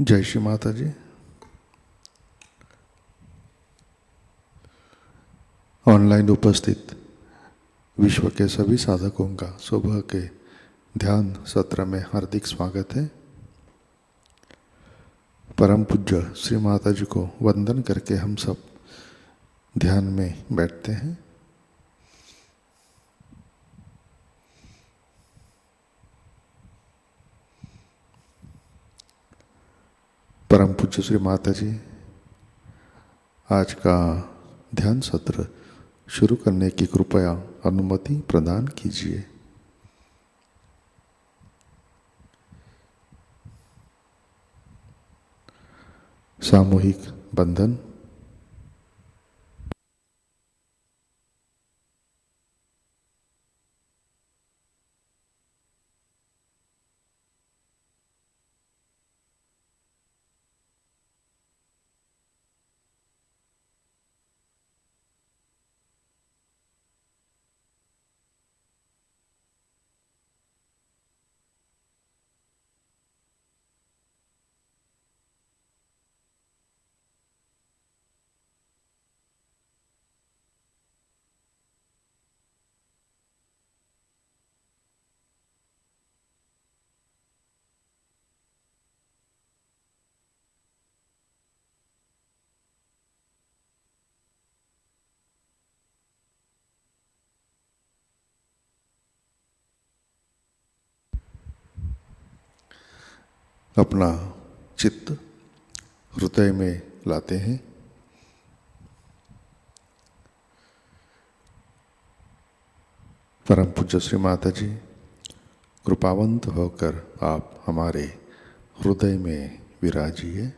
जय श्री माता जी। ऑनलाइन उपस्थित विश्व के सभी साधकों का सुबह के ध्यान सत्र में हार्दिक स्वागत है। परम पूज्य श्री माता जी को वंदन करके हम सब ध्यान में बैठते हैं। परम पूज्य श्री माता जी आज का ध्यान सत्र शुरू करने की कृपया अनुमति प्रदान कीजिए। सामूहिक बंधन। अपना चित्त हृदय में लाते हैं। परम पूज्य श्री माता जी कृपावंत होकर आप हमारे हृदय में विराजिए।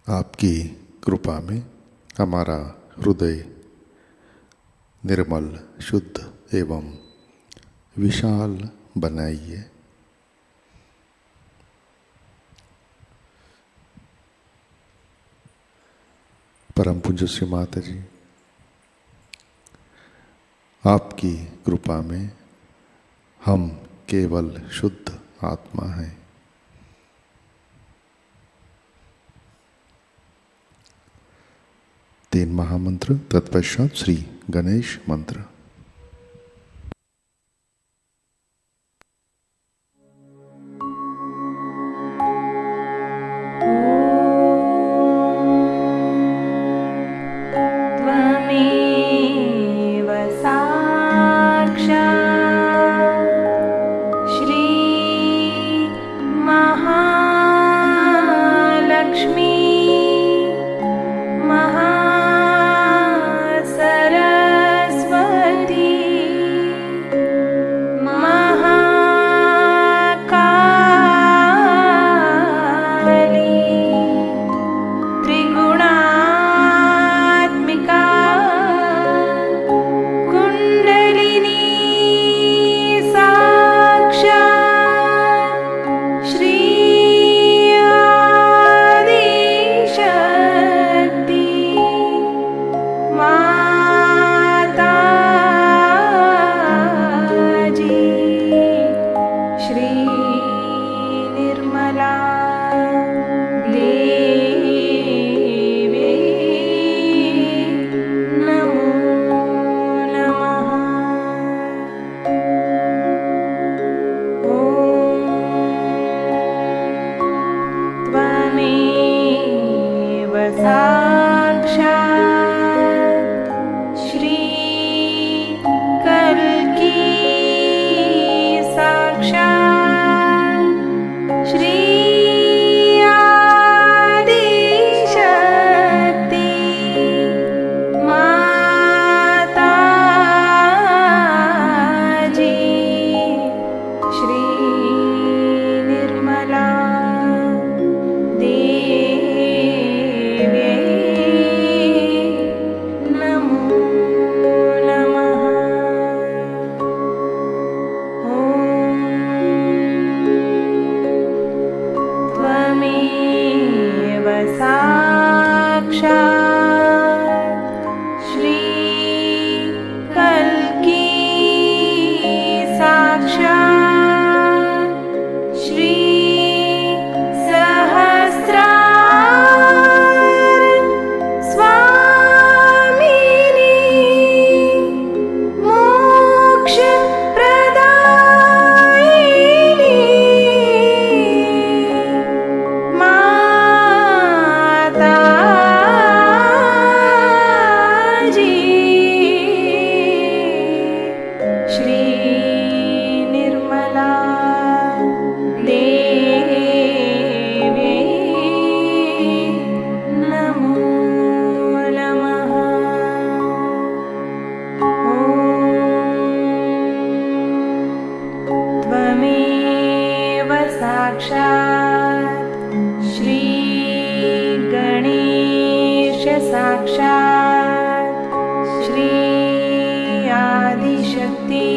आपकी कृपा में हमारा हृदय निर्मल, शुद्ध एवं विशाल बनाइए। परम पूज्य श्री माता जी आपकी कृपा में हम केवल शुद्ध आत्मा हैं। तीन महामंत्र तत्पश्चात श्री गणेश मंत्र। साक्षात् साक्षात् श्री आदिशक्ति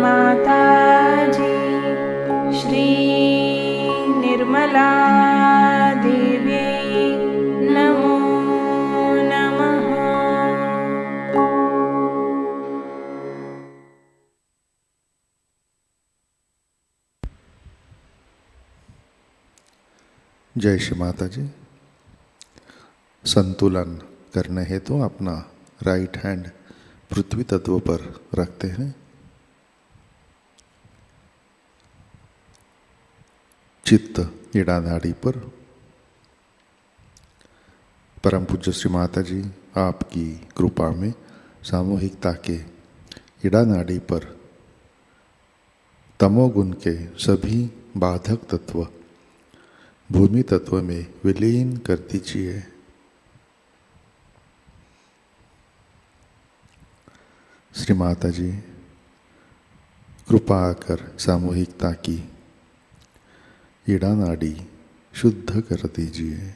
माताजी श्री निर्मला देव्यै नमो नमः। जय श्री माता जी। संतुलन करने हेतु अपना राइट हैंड पृथ्वी तत्व पर रखते हैं। चित्त ईड़ा नाड़ी पर। परम पूज्य श्री माता जी आपकी कृपा में सामूहिकता के ईड़ा नाड़ी पर तमोगुण के सभी बाधक तत्व भूमि तत्व में विलीन कर दीजिए। श्री माता जी कृपा कर सामूहिकता की ईड़ा नाड़ी शुद्ध कर दीजिए।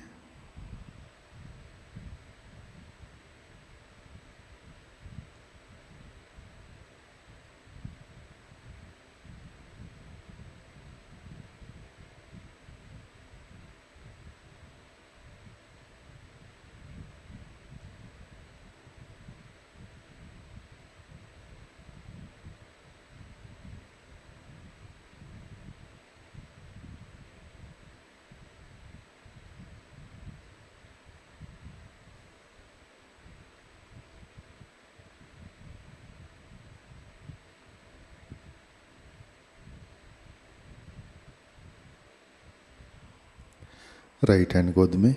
राइट हैंड गोद में,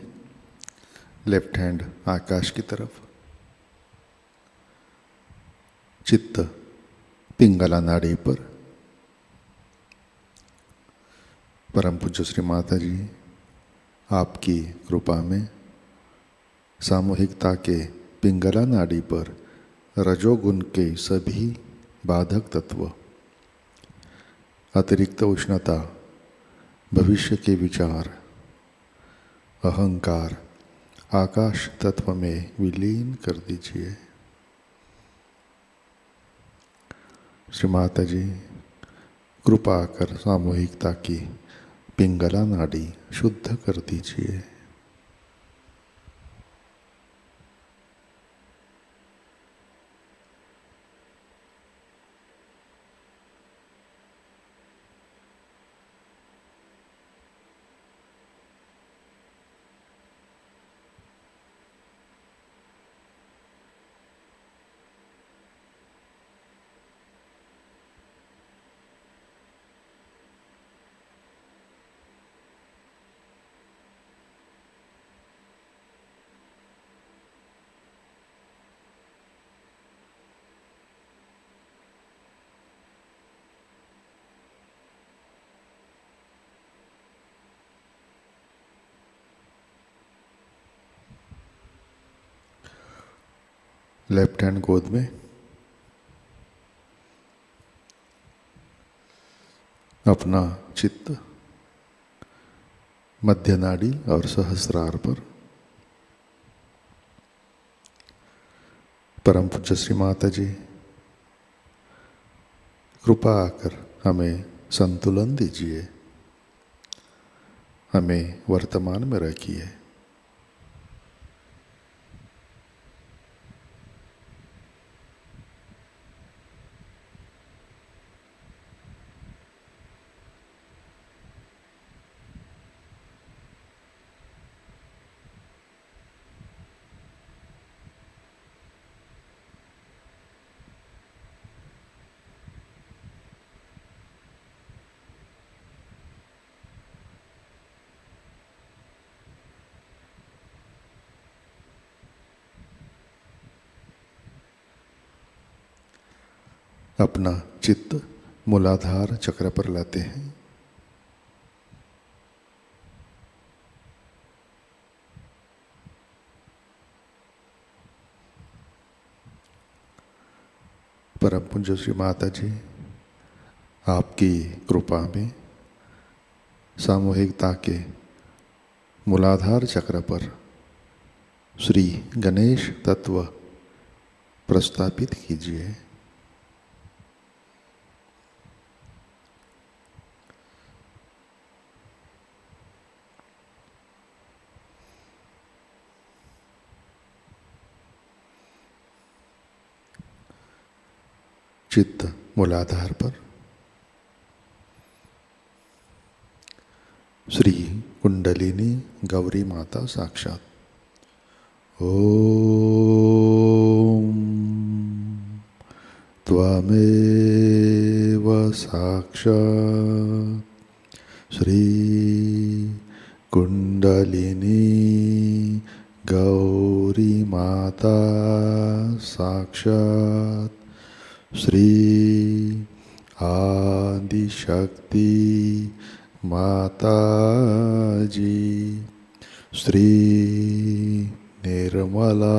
लेफ्ट हैंड आकाश की तरफ। चित्त पिंगला नाड़ी पर। परम पूज्य श्री माता जी आपकी कृपा में सामूहिकता के पिंगला नाड़ी पर रजोगुण के सभी बाधक तत्व, अतिरिक्त उष्णता, भविष्य के विचार, अहंकार आकाश तत्व में विलीन कर दीजिए। श्री माता जी कृपा कर सामूहिकता की पिंगला नाड़ी शुद्ध कर दीजिए। लेफ्ट हैंड गोद में। अपना चित्त मध्य नाड़ी और सहस्रार पर। परम पूज्य श्री माता जी कृपा कर हमें संतुलन दीजिए, हमें वर्तमान में रखिए। अपना चित्त मूलाधार चक्र पर लाते हैं। परम पूज्य श्री माता जी आपकी कृपा में सामूहिकता के मूलाधार चक्र पर श्री गणेश तत्व प्रस्थापित कीजिए। चित्त मूलाधार पर श्री कुंडलिनी गौरी माता साक्षात। ओम त्वमेव साक्षात् श्री कुंडलिनी गौरी माता साक्षात् श्री आदिशक्ति माताजी श्री निर्मला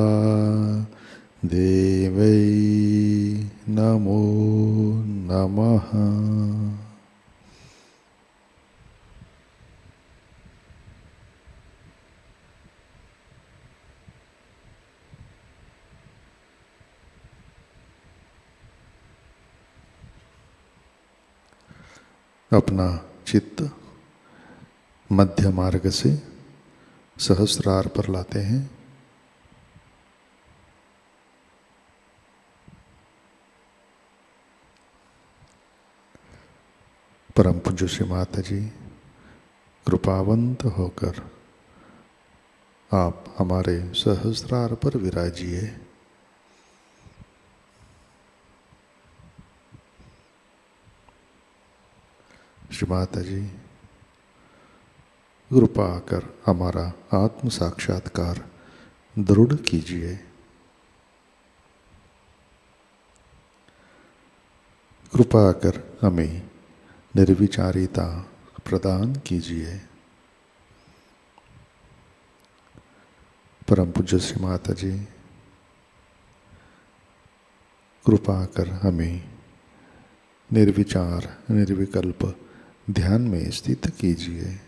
देवै नमो नमः। अपना चित्त मध्य मार्ग से सहस्रार पर लाते हैं। परम पूज्य श्री माता जी कृपावंत होकर आप हमारे सहस्रार पर विराजिए। श्री माता जी कृपा कर हमारा आत्म साक्षात्कार दृढ़ कीजिए। कृपा कर हमें निर्विचारिता प्रदान कीजिए। परम पूज्य श्री माता जी कृपा कर हमें निर्विचार निर्विकल्प ध्यान में स्थित कीजिए।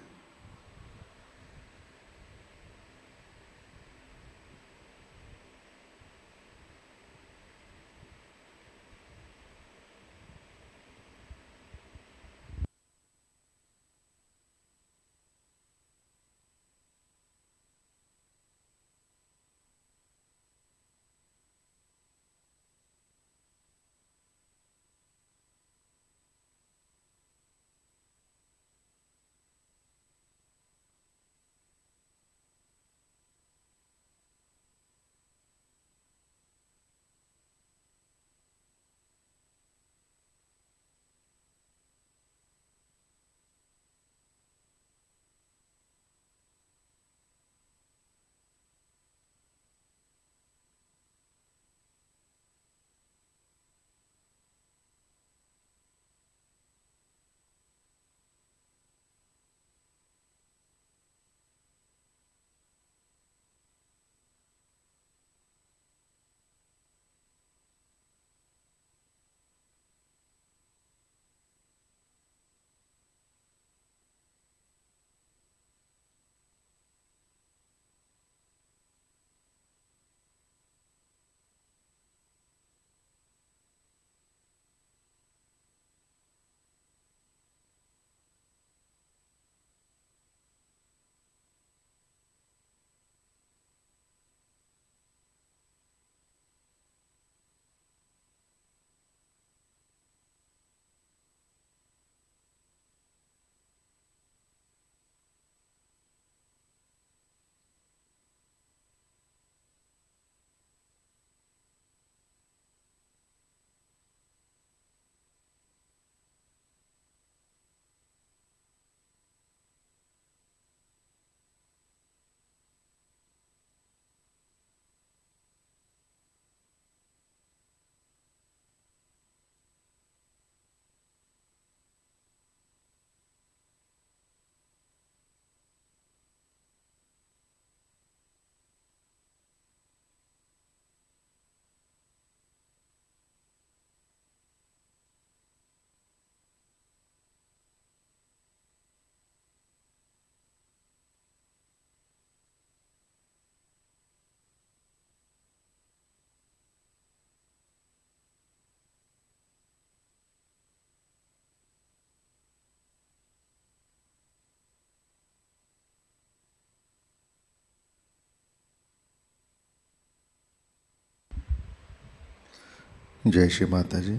जय श्री माता जी।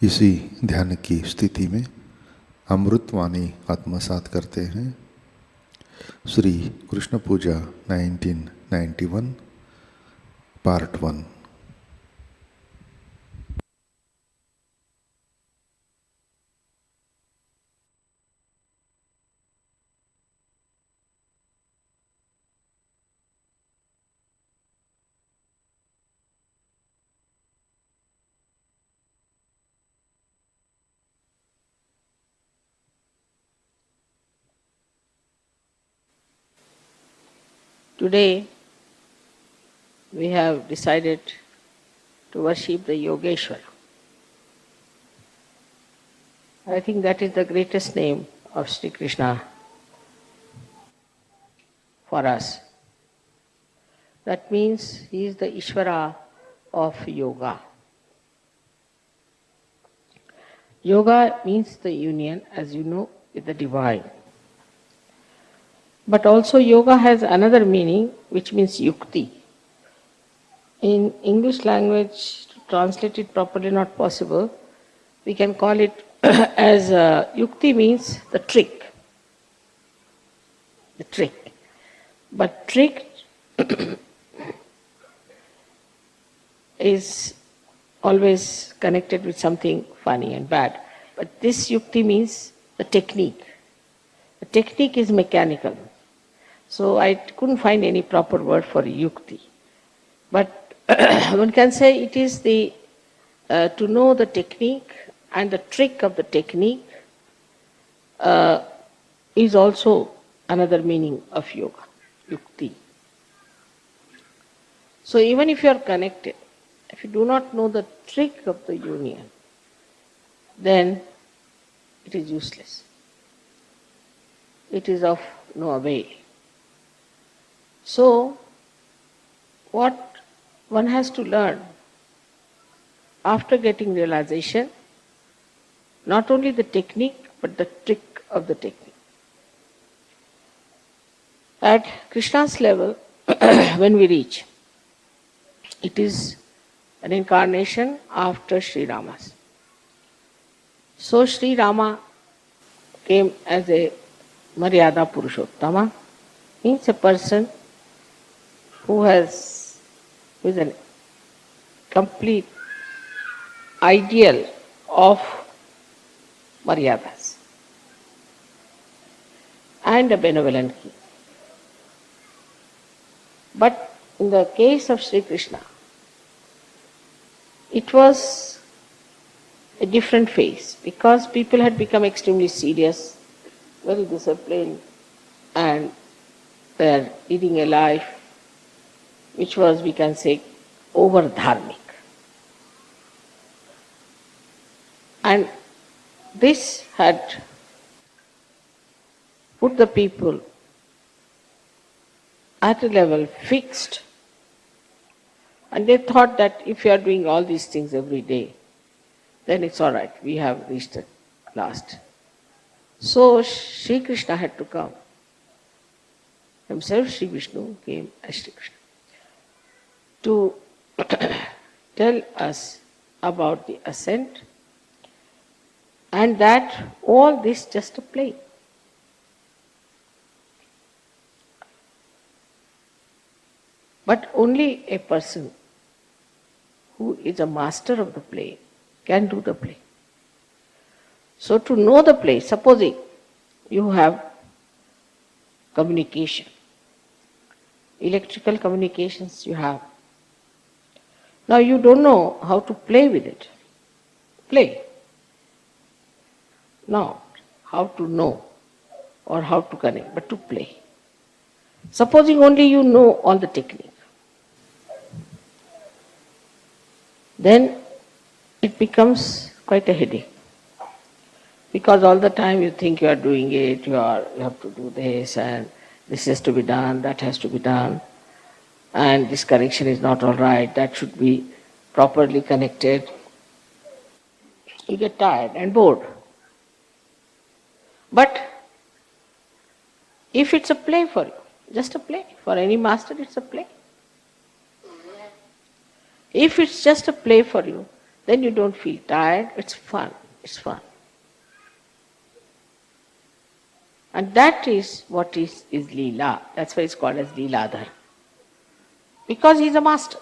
इसी ध्यान की स्थिति में अमृतवाणी आत्मसात करते हैं। श्री कृष्ण पूजा 1991 part 1। Today we have decided to worship the Yogeshwara. I think that is the greatest name of Sri Krishna for us. That means he is the Ishvara of yoga. Yoga means the union, as you know, with the divine. But also yoga has another meaning which means yukti. In English language, to translate it properly not possible. We can call it as yukti means the trick. The trick. But trick is always connected with something funny and bad. But this yukti means the technique. The technique is mechanical. So I couldn't find any proper word for yukti. But one can say it is the to know the technique and the trick of the technique is also another meaning of yoga, yukti. So even if you are connected, if you do not know the trick of the union, then it is useless. It is of no avail. So, what one has to learn after getting realization, not only the technique, but the trick of the technique. At Krishna's level, when we reach, it is an incarnation after Sri Rama's. So Sri Rama came as a Maryada Purushottama, means a person who is an complete ideal of Maryadas and a benevolent king. But in the case of Sri Krishna, it was a different phase because people had become extremely serious, very disciplined, and they are leading a life which was, we can say, over dharmic. And this had put the people at a level fixed, and they thought that if you are doing all these things every day, then it's all right, we have reached at last. So Sri Krishna had to come. Himself Sri Vishnu came as Sri Krishna to tell us about the ascent, and that all this just a play. But only a person who is a master of the play can do the play. So to know the play, supposing you have communication, electrical communications you have. Now you don't know how to play with it. Play. Not how to know or how to connect, but to play. Supposing only you know all the technique, then it becomes quite a headache. Because all the time you think you are doing it, you have to do this, and this has to be done, that has to be done, and this connection is not all right, that should be properly connected. You get tired and bored. But if it's a play for you, just a play, for any master it's a play. If it's just a play for you, then you don't feel tired, it's fun, it's fun. And that is what is Leela. That's why it's called as Leeladhar. Because he's a master.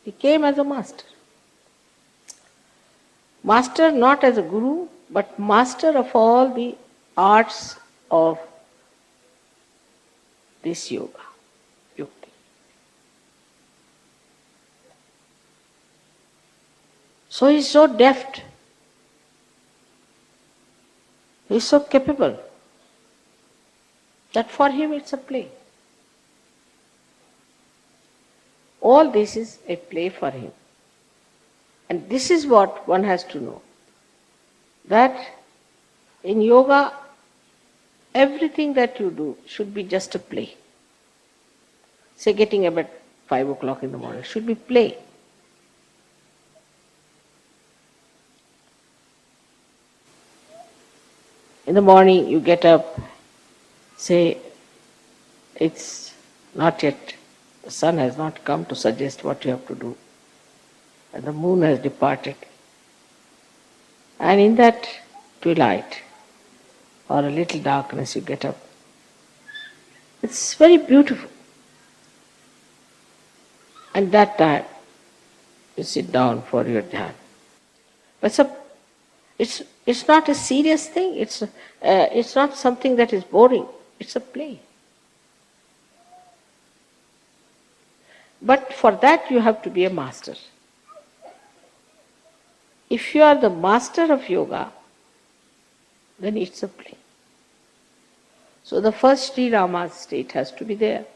He came as a master. Master not as a guru, but master of all the arts of this yoga, yukti. So he's so deft. He's so capable that for him it's a play. All this is a play for him. And this is what one has to know, that in yoga, everything that you do should be just a play. Say getting up at 5 o'clock in the morning should be play. In the morning you get up, say it's not yet, the sun has not come to suggest what you have to do, and the moon has departed. And in that twilight or a little darkness you get up. It's very beautiful. And that time you sit down for your dhyan. But it's not a serious thing. It's not something that is boring. It's a play. But for that you have to be a master. If you are the master of yoga, then it's a play. So the first Sri Rama's state has to be there,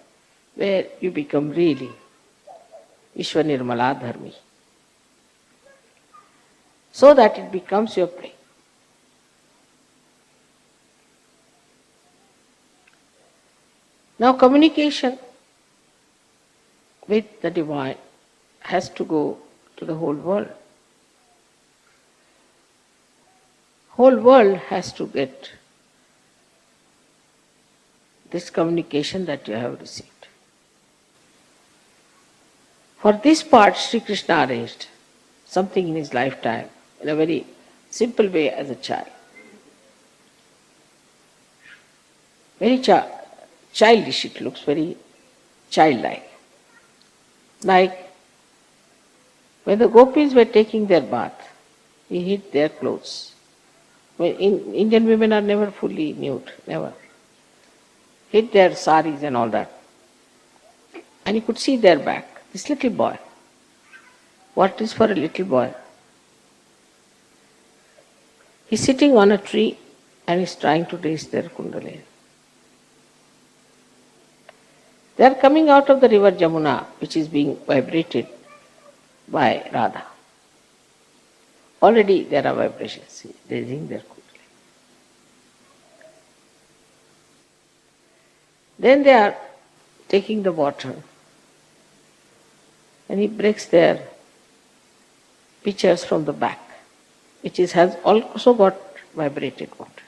where you become really Vishwa Nirmala Dharmi, so that it becomes your play. Now communication with the divine has to go to the whole world. Whole world has to get this communication that you have received. For this part, Sri Krishna arranged something in his lifetime in a very simple way as a child. Very childish it looks, very childlike. Like when the gopis were taking their bath, he hid their clothes. Indian women are never fully nude, never. Hid their saris and all that. And you could see their back. This little boy. What is for a little boy? He's sitting on a tree and he's trying to raise their kundalini. They are coming out of the river Jamuna, which is being vibrated by Radha. Already there are vibrations raising their kundalini. Then they are taking the water and he breaks their pitchers from the back, which has also got vibrated water.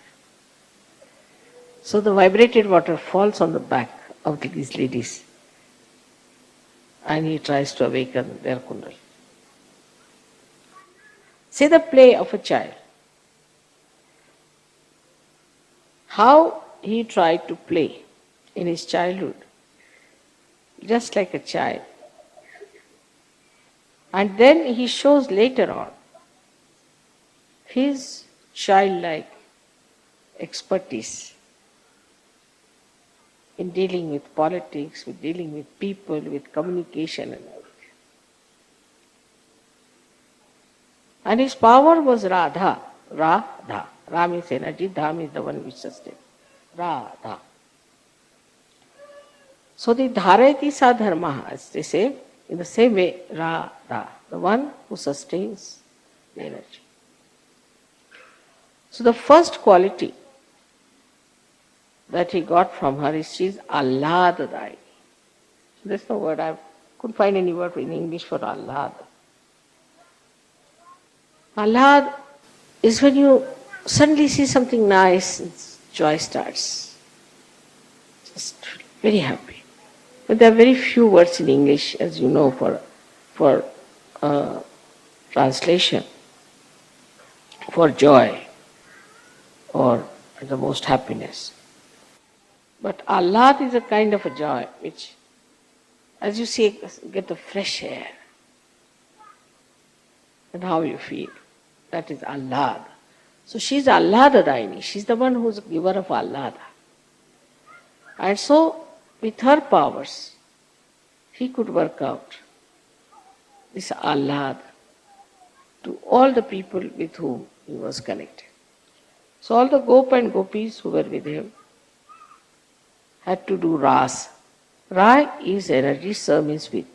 So the vibrated water falls on the back of these ladies and he tries to awaken their kundalini. See the play of a child. How he tried to play in his childhood, just like a child. And then he shows later on his childlike expertise in dealing with politics, with dealing with people, with communication and everything. And his power was Radha. Radha. Ram is energy, Dham is the one which sustains. Radha. So the Dharayati sa dharma, as they say, in the same way, Radha, the one who sustains the energy. So the first quality that he got from her is she is Ahlad-dayi. There's no word, I couldn't find any word in English for Ahlad. Ahlad is when you suddenly see something nice and joy starts. Just very happy. But there are very few words in English, as you know, for translation for joy or the most happiness. But Ahlad is a kind of a joy which, as you say, get the fresh air. And how you feel. That is Ahlad. So she is Ahladadaini. She is the one who is the giver of Ahlada. And so, with her powers, he could work out this Ahlad to all the people with whom he was connected. So all the Gop and Gopis who were with him had to do Ras. Ra is energy, Sa means with.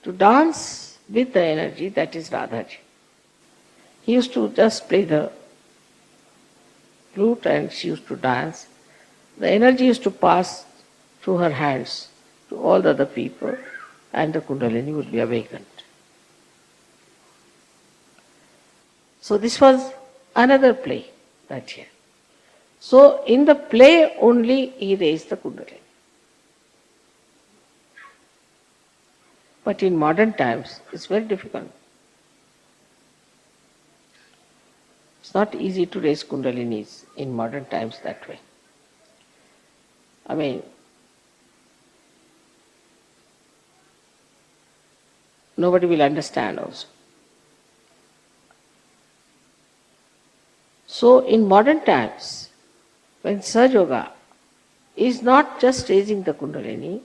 To dance with the energy, that is Radhaji. He used to just play the flute and she used to dance. The energy used to pass through her hands to all the other people and the Kundalini would be awakened. So this was another play that year. So in the play only he raised the Kundalini. But in modern times it's very difficult. It's not easy to raise Kundalinis in modern times that way. I mean, nobody will understand also. So in modern times, when Sahajayoga is not just raising the Kundalini,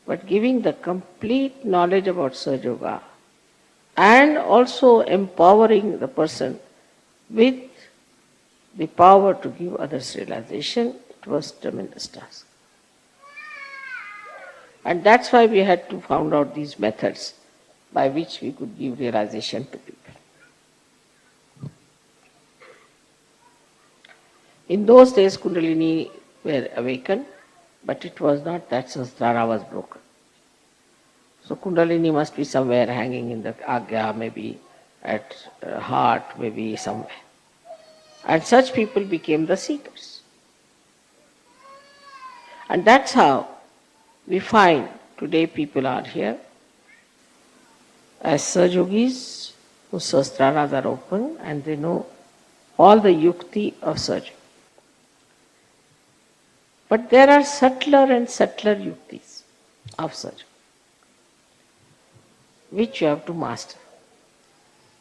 but giving the complete knowledge about Sahajayoga and also empowering the person with the power to give others realization, it was a tremendous task. And that's why we had to find out these methods by which we could give realization to people. In those days, Kundalini were awakened, but it was not that Sahasrara was broken. So Kundalini must be somewhere hanging in the Agya, maybe at heart, maybe somewhere. And such people became the seekers. And that's how we find today people are here as Sahajogis whose Sahasraras are open and they know all the yukti of Sahaja. But there are subtler and subtler yuktis of Sahaja, which you have to master.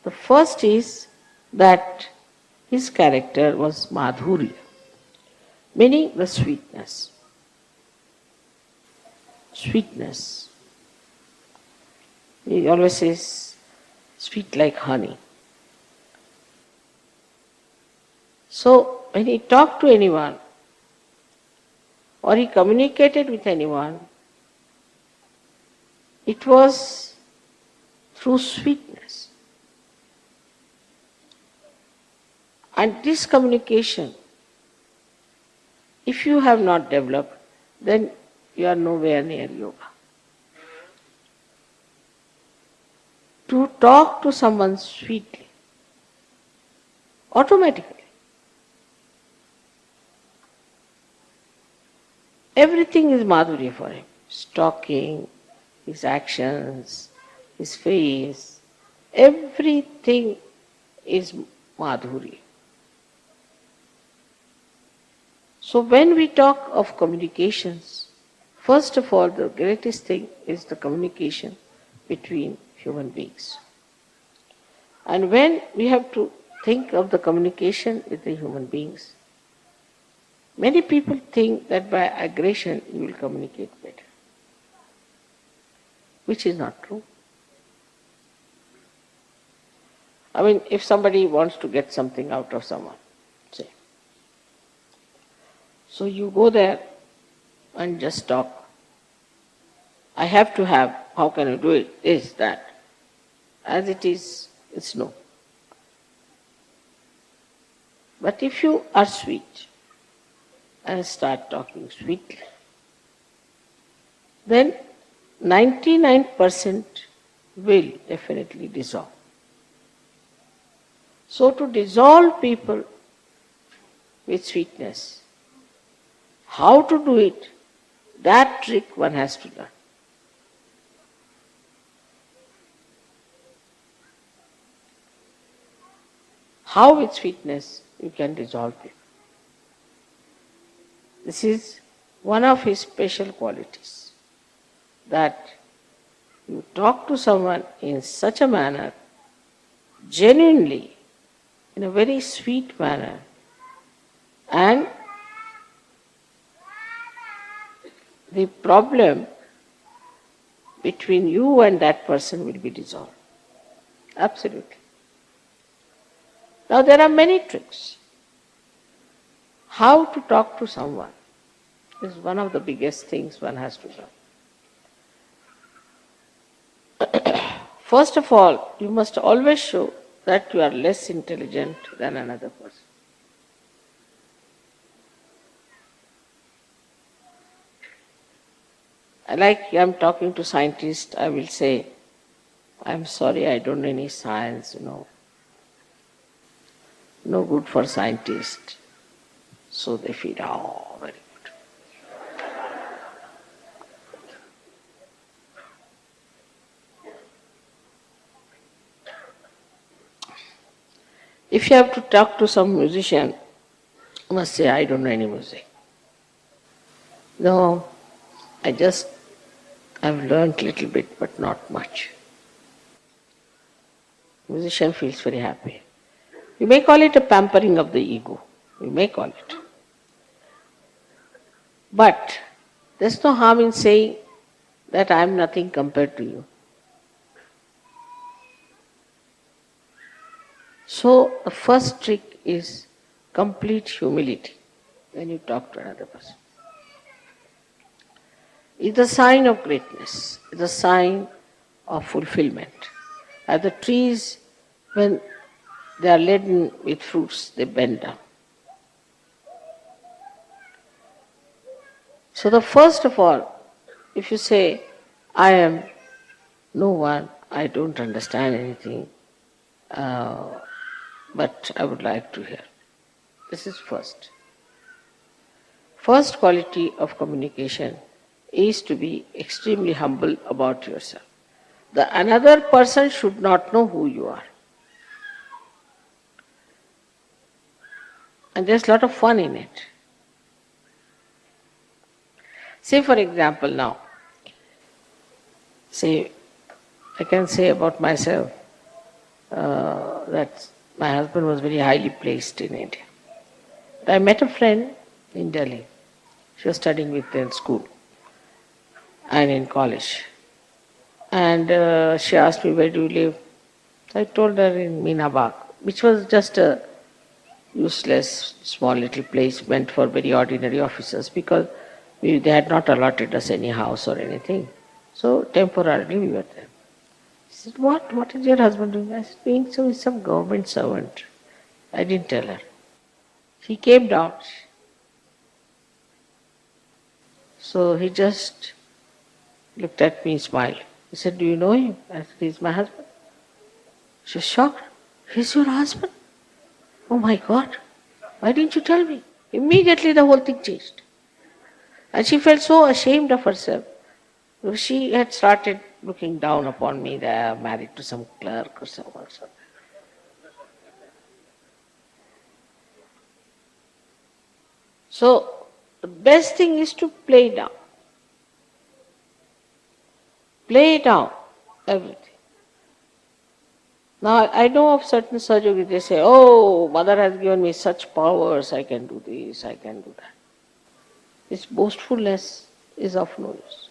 The first is that his character was madhurya, meaning the sweetness. Sweetness. He always says, sweet like honey. So when he talked to anyone, or he communicated with anyone, it was through sweetness. And this communication, if you have not developed, then you are nowhere near yoga. To talk to someone sweetly, automatically, everything is madhurya for him. His talking, his actions, his face, everything is madhurya. So when we talk of communications, first of all, the greatest thing is the communication between human beings. And when we have to think of the communication with the human beings, many people think that by aggression you will communicate better, which is not true. I mean, if somebody wants to get something out of someone, say, so you go there and just talk. I have to have, how can you do it? This, that. As it is, it's no. But if you are sweet and start talking sweetly, then 99% will definitely dissolve. So to dissolve people with sweetness, how to do it, that trick one has to learn. how with sweetness you can resolve people. This is one of his special qualities, that you talk to someone in such a manner, genuinely, in a very sweet manner, and the problem between you and that person will be resolved. Absolutely. Now there are many tricks. How to talk to someone is one of the biggest things one has to learn. First of all, you must always show that you are less intelligent than another person. Like I'm talking to scientists, I will say, I'm sorry, I don't know any science, no good for scientists. So they feel, oh, very good. If you have to talk to some musician, you must say, I don't know any music. No, I've learned a little bit, but not much. Musician feels very happy. You may call it a pampering of the ego. You may call it. But there's no harm in saying that I am nothing compared to you. So the first trick is complete humility when you talk to another person. It's a sign of greatness. It's a sign of fulfillment. As the trees, when they are laden with fruits, they bend down. So the first of all, if you say, I am no one, I don't understand anything, but I would like to hear. This is first. First quality of communication is to be extremely humble about yourself. The another person should not know who you are. And there's a lot of fun in it. Say for example now, I can say about myself that my husband was very highly placed in India. I met a friend in Delhi. She was studying with me in school and in college. And she asked me, where do you live? So I told her in Meenabag, which was just a useless, small little place meant for very ordinary officers, because they had not allotted us any house or anything. So temporarily we were there. She said, what is your husband doing? I said, doing so with some government servant. I didn't tell her. He came down. So he just looked at me and smiled. He said, do you know him? I said, he's my husband. She was shocked. He's your husband? Oh my God, why didn't you tell me? Immediately the whole thing changed. And she felt so ashamed of herself. She had started looking down upon me that I am married to some clerk or someone. So the best thing is to play down. Play down everything. Now I know of certain Sahajayogis, they say, oh, mother has given me such powers, I can do this, I can do that. This boastfulness is of no use.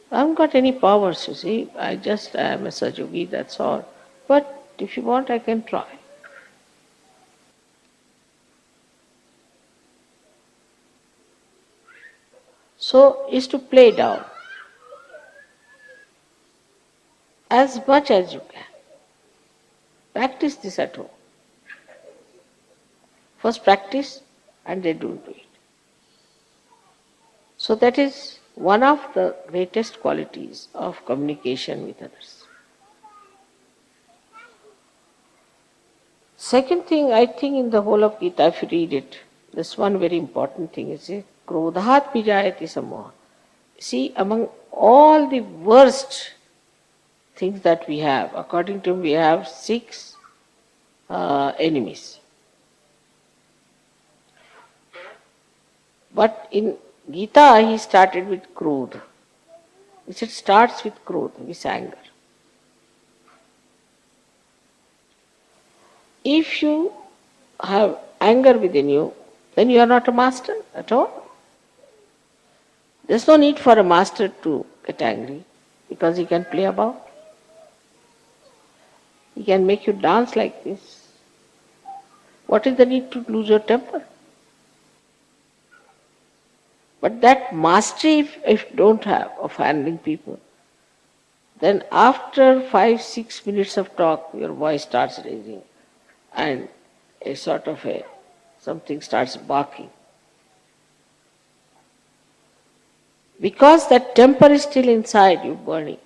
I haven't got any powers, you see. I am a Sahajayogi, that's all. But if you want, I can try. So, is to play down as much as you can. Practice this at home. First practice and then don't do it. So that is one of the greatest qualities of communication with others. Second thing, I think in the whole of Gita, if you read it, this one very important thing is krodhat vijayati samoha. See, among all the worst things that we have, according to him, we have 6 enemies. But in Gita, he started with Krodha. He said, starts with Krodha, with anger. If you have anger within you, then you are not a master at all. There's no need for a master to get angry because he can play about. He can make you dance like this. What is the need to lose your temper? But that mastery, if you don't have of handling people, then after 5-6 minutes of talk, your voice starts raising and a sort of something starts barking. Because that temper is still inside you burning.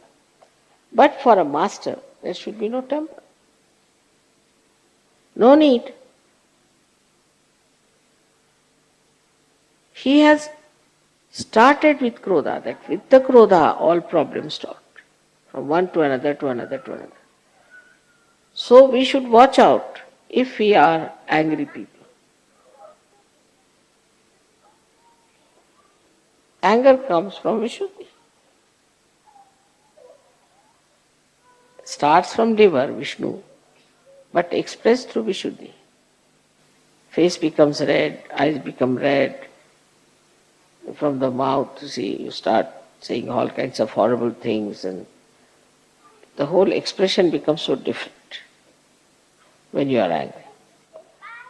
But for a master, there should be no temper. No need. He has started with Krodha, that with the Krodha all problems stopped. From one to another to another to another. So we should watch out if we are angry people. Anger comes from Vishuddhi. Starts from liver, Vishnu, but expressed through Vishuddhi. Face becomes red, eyes become red. From the mouth, you start saying all kinds of horrible things, and the whole expression becomes so different when you are angry.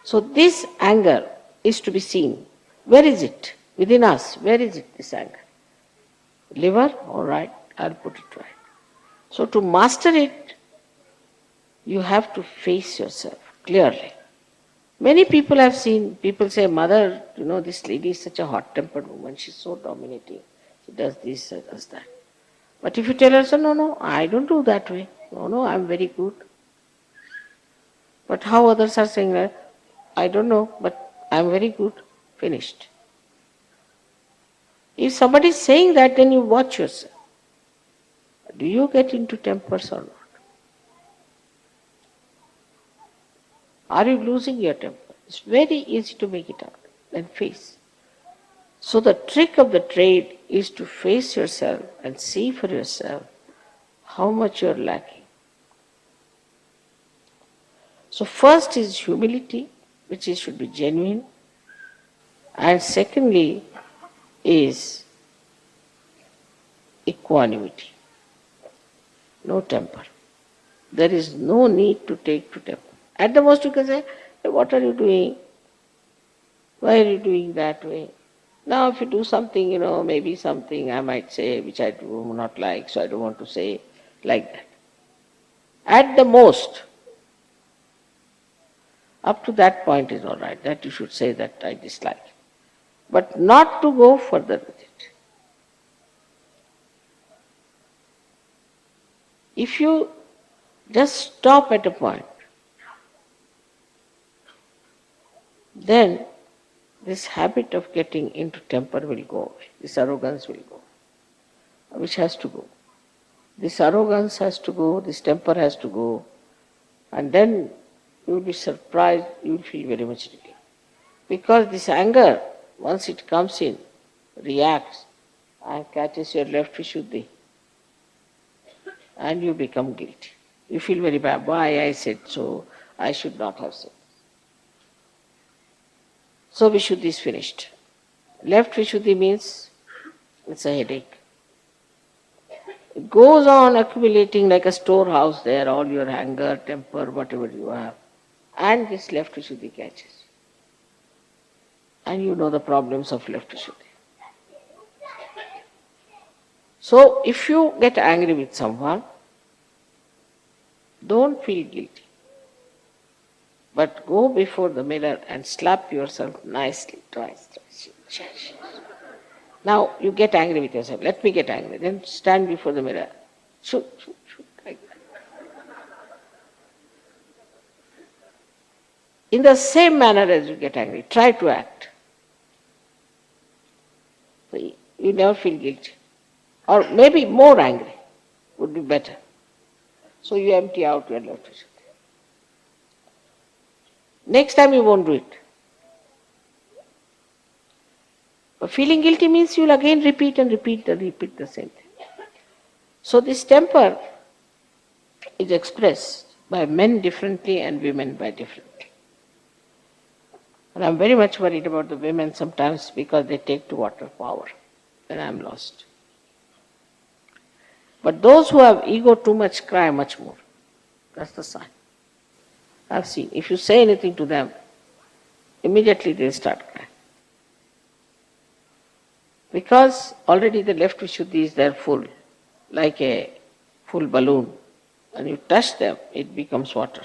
So this anger is to be seen. Where is it? Within us, where is it, this anger? Liver? All right, I'll put it right. So to master it, you have to face yourself clearly. Many people have seen, people say, Mother, this lady is such a hot-tempered woman, she's so dominating. She does this, she does that. But if you tell her, no, I don't do that way. No, I'm very good. But how others are saying that? I don't know, but I'm very good. Finished. If somebody is saying that, then you watch yourself. Do you get into tempers or not? Are you losing your temper? It's very easy to make it out. Then face. So the trick of the trade is to face yourself and see for yourself how much you're lacking. So first is humility, which should be genuine. And secondly is equanimity. No temper. There is no need to take to temper. At the most you can say, hey, what are you doing? Why are you doing that way? Now if you do something, maybe something I might say which I do not like, so I don't want to say like that. At the most, up to that point is all right, that you should say that I dislike. But not to go further with it. If you just stop at a point, then this habit of getting into temper will go away. This arrogance will go, which has to go. This arrogance has to go, this temper has to go, and then you will be surprised, you will feel very much relief. Because this anger, once it comes in, reacts and catches your left Vishuddhi, and you become guilty. You feel very bad. Why I said so? I should not have said. So Vishuddhi is finished. Left Vishuddhi means it's a headache. It goes on accumulating like a storehouse there, all your anger, temper, whatever you have. And this left Vishuddhi catches. And you know the problems of left Vishuddhi. So if you get angry with someone, don't feel guilty. But go before the mirror and slap yourself nicely twice. Now you get angry with yourself. Let me get angry. Then stand before the mirror. Shoot, like that. In the same manner as you get angry, try to act. So you never feel guilty. Or maybe more angry would be better. So you empty out your left Vishuddhi. Next time you won't do it. But feeling guilty means you'll again repeat and repeat the same thing. So this temper is expressed by men differently and women by differently. And I'm very much worried about the women sometimes because they take to water power. Then I'm lost. But those who have ego too much cry much more. That's the sign. I've seen. If you say anything to them, immediately they start crying. Because already the left Vishuddhi is there full, like a full balloon. And you touch them, it becomes water.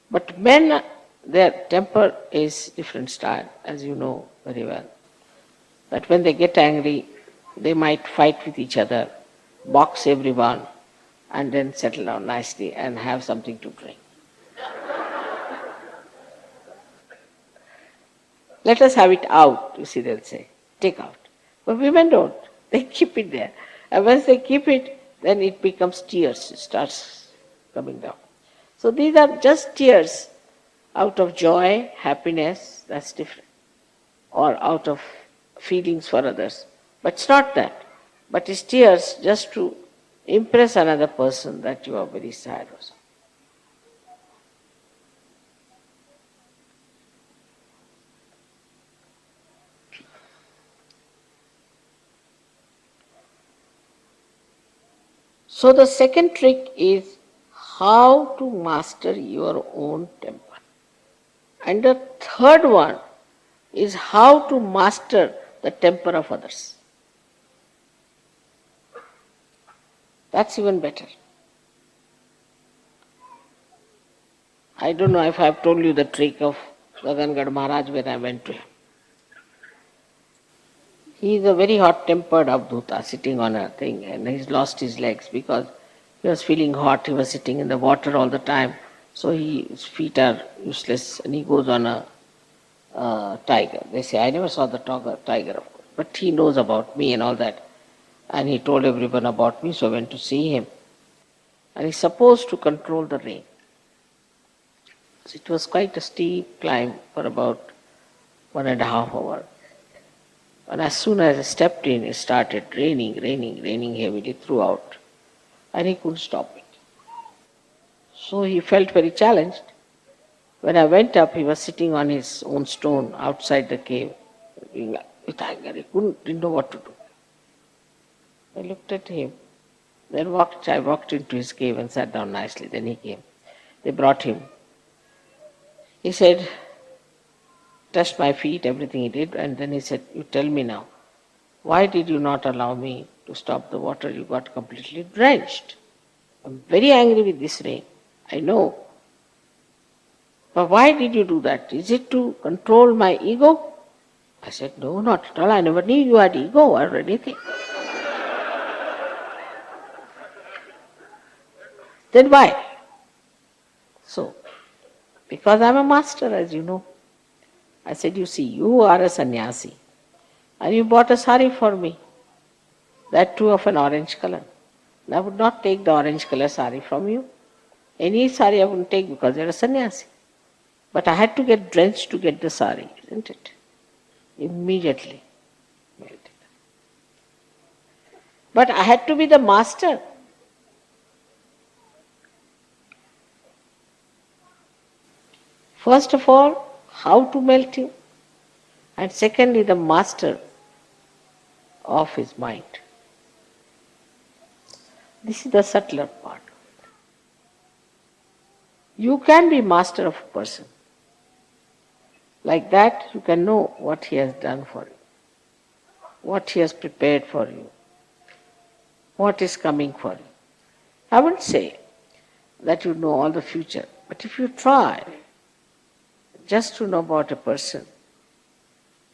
But men, their temper is different style, as you know very well. That when they get angry, they might fight with each other, box everyone, and then settle down nicely and have something to drink. Let us have it out, you see, they'll say. Take out. But women don't. They keep it there. And once they keep it, then it becomes tears. It starts coming down. So these are just tears out of joy, happiness, that's different. Or out of feelings for others. But it's not that. But it's tears just to impress another person that you are very sad or something. So the second trick is how to master your own temper. And the third one is how to master the temper of others. That's even better. I don't know if I have told you the trick of Gagangad Maharaj when I went to him. He is a very hot-tempered Avdhuta sitting on a thing, and he's lost his legs because he was feeling hot. He was sitting in the water all the time, so his feet are useless, and he goes on a tiger. They say, I never saw the tiger, of course, but he knows about me and all that. And he told everyone about me, so I went to see him. And he's supposed to control the rain. So it was quite a steep climb for about 1.5 hours. And as soon as I stepped in, it started raining heavily throughout. And he couldn't stop it. So he felt very challenged. When I went up, he was sitting on his own stone outside the cave, with anger. He didn't know what to do. I looked at him. Then I walked into his cave and sat down nicely. Then he came. They brought him. He said, touched my feet, everything he did, and then he said, you tell me now, why did you not allow me to stop the water? You got completely drenched. I'm very angry with this rain. I know. But why did you do that? Is it to control my ego? I said, no, not at all. I never knew you had ego or anything. Then why? So, because I'm a master, as you know. I said, you see, you are a sannyasi, and you bought a sari for me, that too of an orange color. And I would not take the orange color sari from you. Any sari I wouldn't take because you're a sannyasi. But I had to get drenched to get the sari, isn't it? Immediately melted. But I had to be the master. First of all, how to melt him, and secondly, the master of his mind. This is the subtler part. You can be master of a person. Like that, you can know what he has done for you, what he has prepared for you, what is coming for you. I wouldn't say that you know all the future, but if you try just to know about a person,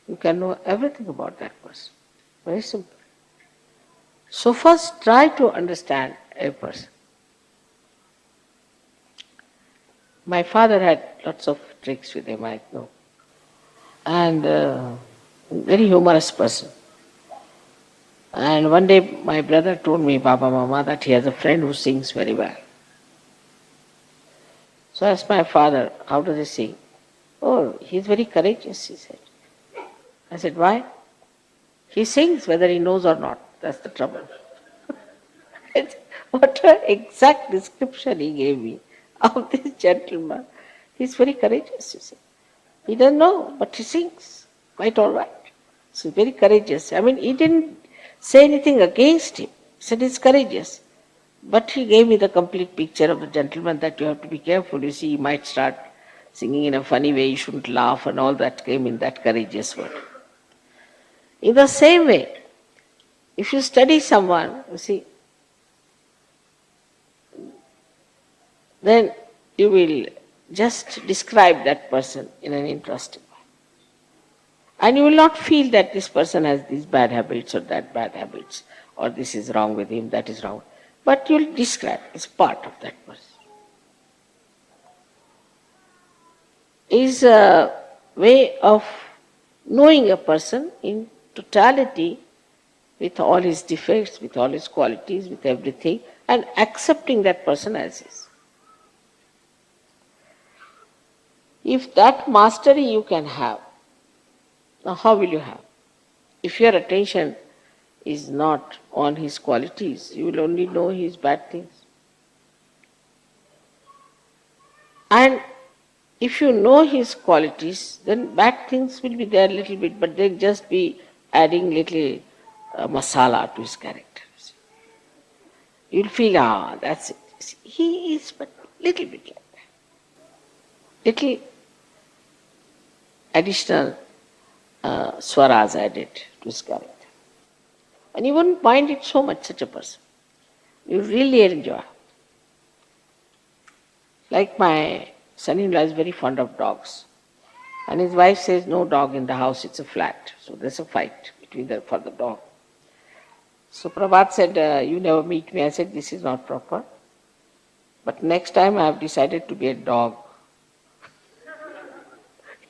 you can know everything about that person. Very simple. So first try to understand a person. My father had lots of tricks with him, I know. And very humorous person. And one day my brother told me, Baba Mama, that he has a friend who sings very well. So I asked my father, how does he sing? Oh, he's very courageous, he said. I said, why? He sings whether he knows or not. That's the trouble. What an exact description he gave me of this gentleman. He's very courageous, you see. He doesn't know, but he sings. Quite all right. So he's very courageous. I mean, he didn't say anything against him. He said he's courageous. But he gave me the complete picture of the gentleman that you have to be careful. You see, he might start singing in a funny way, you shouldn't laugh, and all that came in that courageous word. In the same way, if you study someone, you see, then you will just describe that person in an interesting way. And you will not feel that this person has these bad habits or that bad habits, or this is wrong with him, that is wrong. But you will describe as part of that person. Is a way of knowing a person in totality with all his defects, with all his qualities, with everything, and accepting that person as is. If that mastery you can have, now how will you have? If your attention is not on his qualities, you will only know his bad things. And if you know his qualities, then bad things will be there a little bit, but they'll just be adding little masala to his character. You'll feel, that's it. He is but little bit like that. Little additional swaras added to his character. And you wouldn't mind it so much, such a person. You really enjoy. Like my son-in-law is very fond of dogs. And his wife says, no dog in the house, it's a flat. So there's a fight between them for the dog. So Prabhat said, you never meet me. I said, this is not proper. But next time I have decided to be a dog.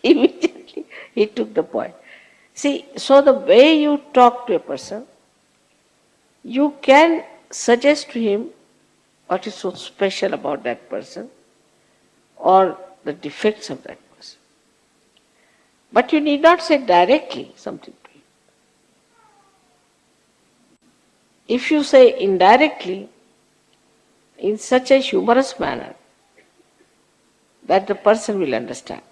Immediately he took the point. See, so the way you talk to a person, you can suggest to him what is so special about that person or the defects of that person. But you need not say directly something to him. If you say indirectly, in such a humorous manner, that the person will understand.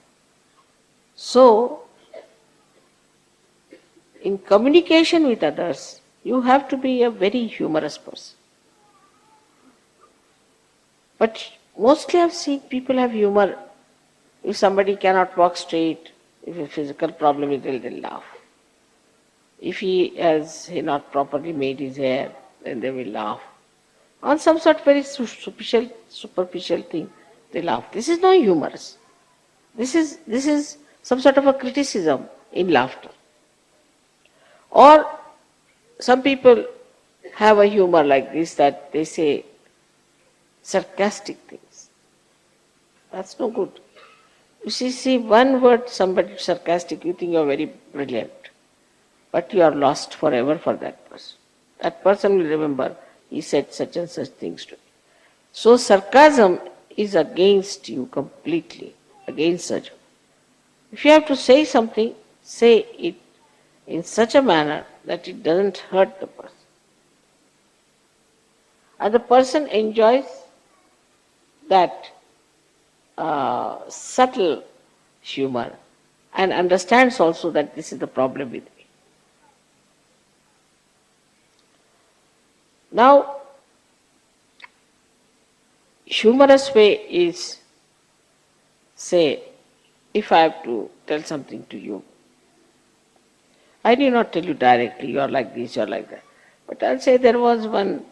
So, in communication with others, you have to be a very humorous person. But mostly I've seen people have humor. If somebody cannot walk straight, if a physical problem is there, they'll laugh. If he has not properly made his hair, then they will laugh. On some sort of very superficial thing, they laugh. This is not humorous. This is some sort of a criticism in laughter. Or some people have a humor like this, that they say sarcastic things. That's no good. You see one word, somebody sarcastic, you think you are very brilliant. But you are lost forever for that person. That person will remember, he said such and such things to me. So sarcasm is against you completely, against such. If you have to say something, say it in such a manner that it doesn't hurt the person. And the person enjoys that subtle humor and understands also that this is the problem with me. Now, humorous way is, say, if I have to tell something to you, I do not tell you directly, you are like this, you are like that. But I'll say there was one,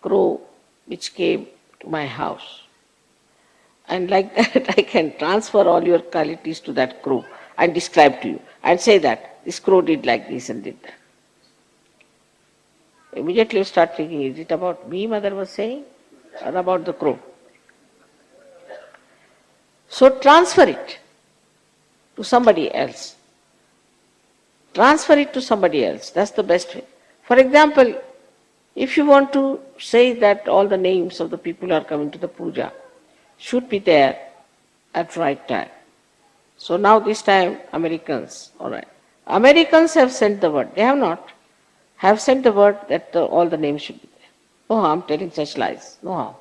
crow which came to my house. And like that I can transfer all your qualities to that crow and describe to you and say that this crow did like this and did that. Immediately you start thinking, is it about me, mother was saying, or about the crow? So transfer it to somebody else. Transfer it to somebody else. That's the best way. For example, if you want to say that all the names of the people who are coming to the puja, should be there at right time. So now this time Americans, all right. Americans have sent the word. They have not. Have sent the word that all the names should be there. No harm telling such lies. No harm.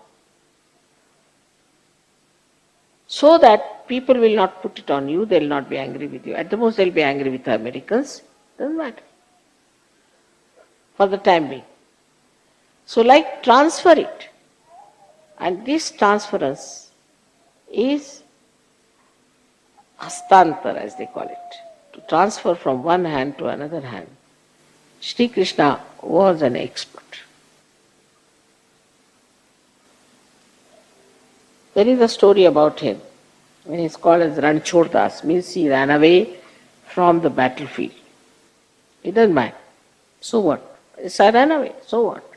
So that people will not put it on you, they will not be angry with you. At the most, they will be angry with the Americans. Doesn't matter. For the time being. So, like, transfer it. And this transference is astantar, as they call it. To transfer from one hand to another hand. Shri Krishna was an expert. There is a story about him. When he is called as Ranchordas, means he ran away from the battlefield. He doesn't mind. So what? Yes, I ran away. So what?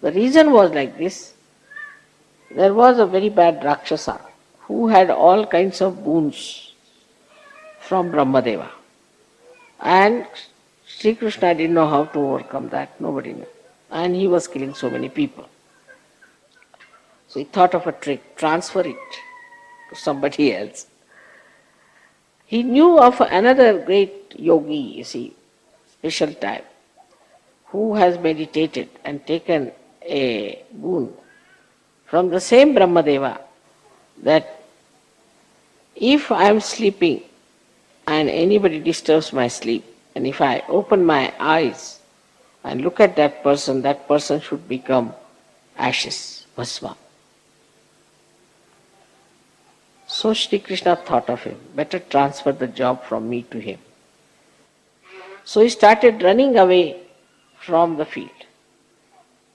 The reason was like this. There was a very bad Rakshasa who had all kinds of boons from Brahmadeva. And Sri Krishna didn't know how to overcome that. Nobody knew. And he was killing so many people. So he thought of a trick, transfer it to somebody else. He knew of another great yogi, you see, special type, who has meditated and taken a boon from the same Brahmadeva that if I am sleeping and anybody disturbs my sleep, and if I open my eyes and look at that person should become ashes, bhasma. So Shri Krishna thought of him, better transfer the job from me to him. So he started running away from the field.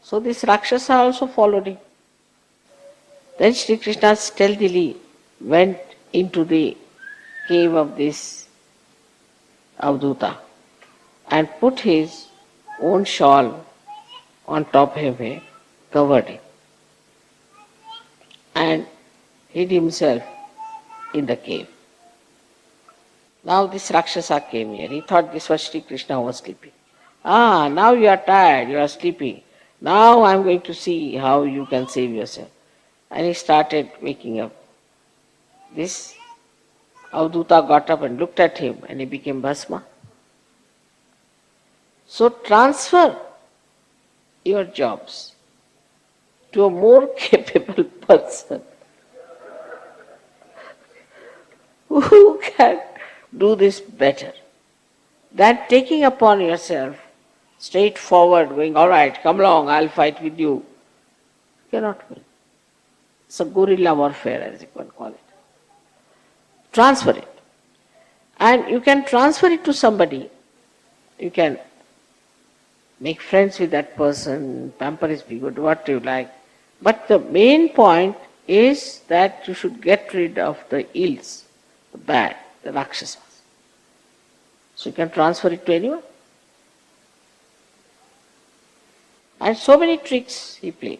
So this Rakshasa also followed him. Then Shri Krishna stealthily went into the cave of this Avduta and put his own shawl on top of him, covered him, and hid himself in the cave. Now this Rakshasa came here. He thought this was Shri Krishna who was sleeping. Ah, now you are tired, you are sleeping. Now I am going to see how you can save yourself. And he started waking up. This Avduta got up and looked at him and he became Bhasma. So transfer your jobs to a more capable person who can do this better than taking upon yourself straightforward, going, all right, come along, I'll fight with you. You cannot win. It's a guerrilla warfare, as you can call it. Transfer it. And you can transfer it to somebody. You can make friends with that person, pamper his ego, do what you like. But the main point is that you should get rid of the ills, the bad, the Rakshasas. So you can transfer it to anyone. And so many tricks he played.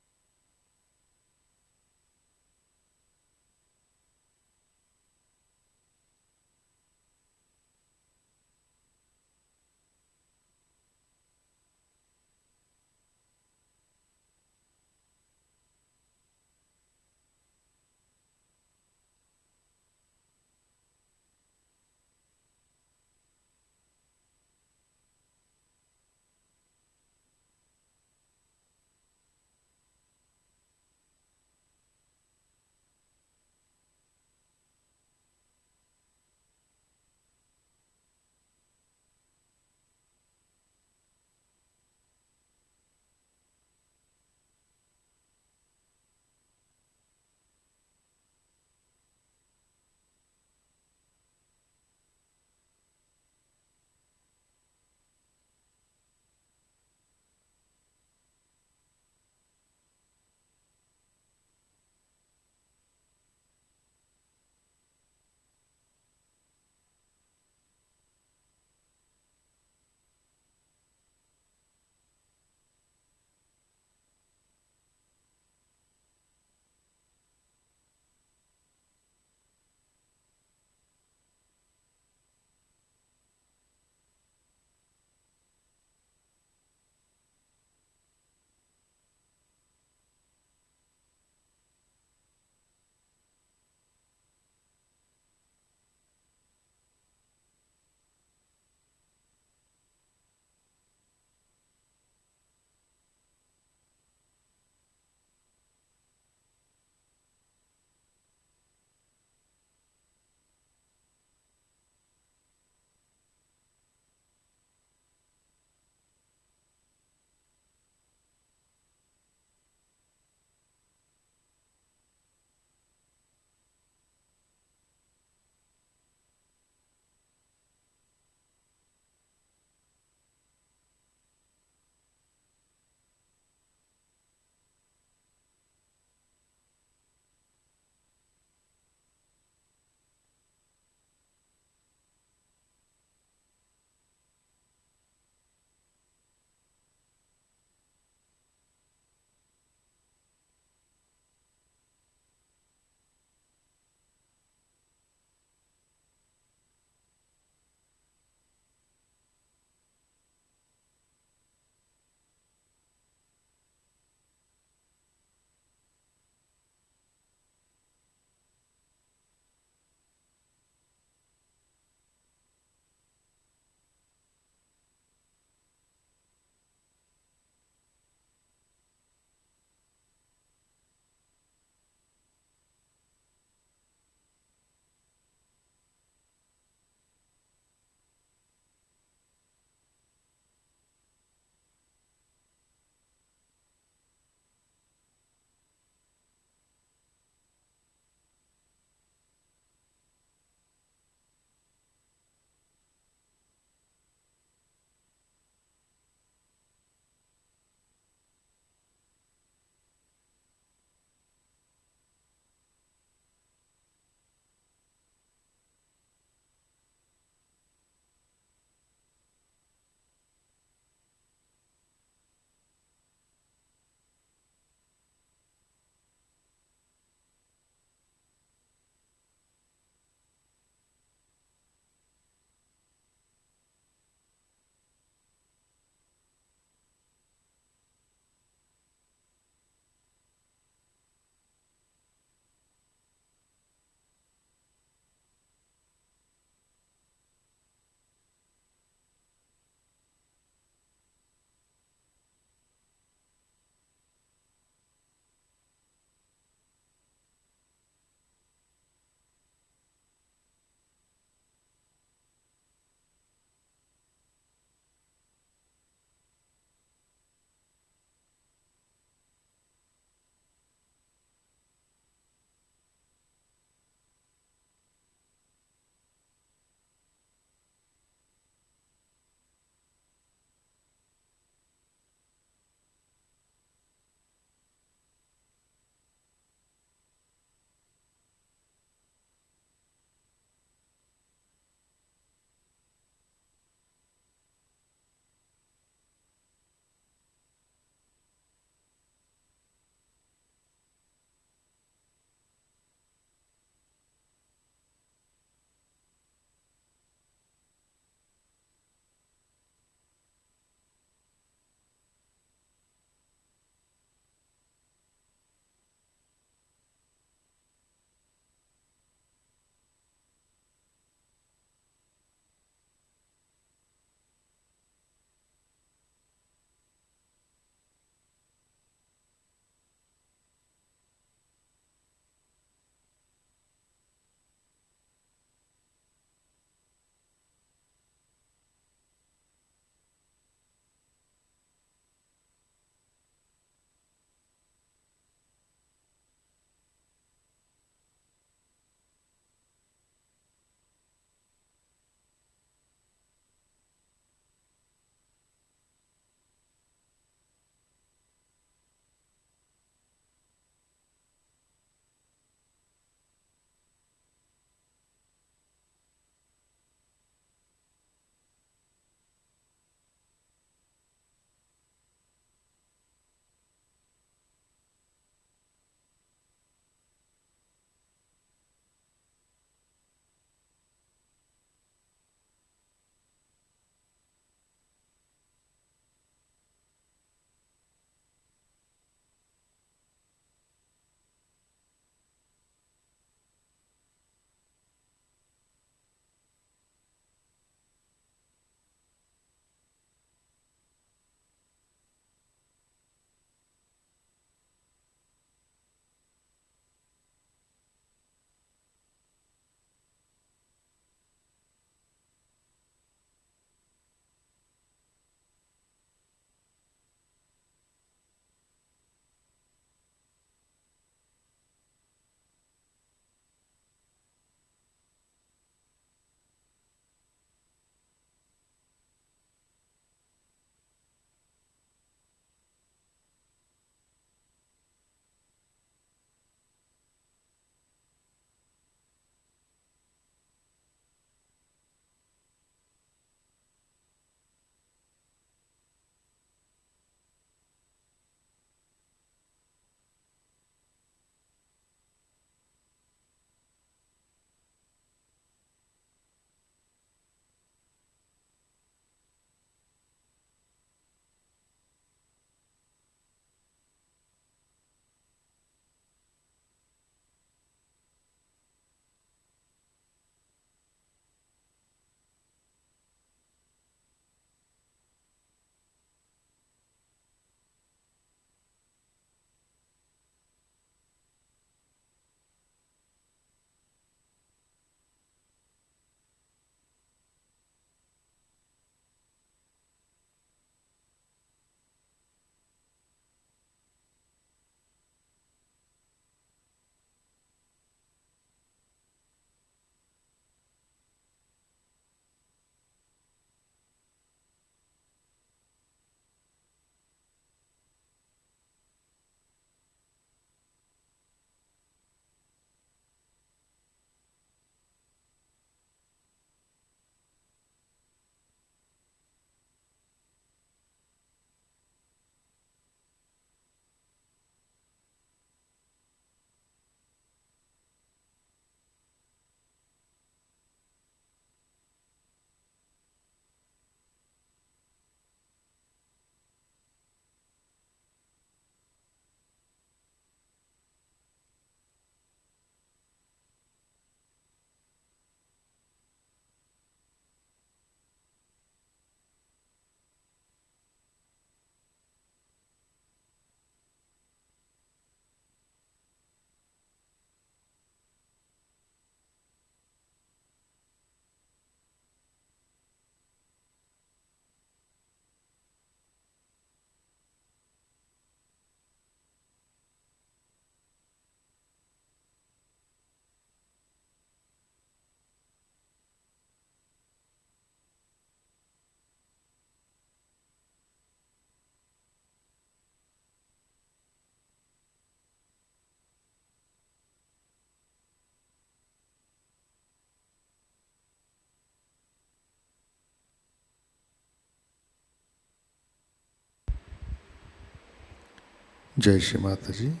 जय श्री माता जी।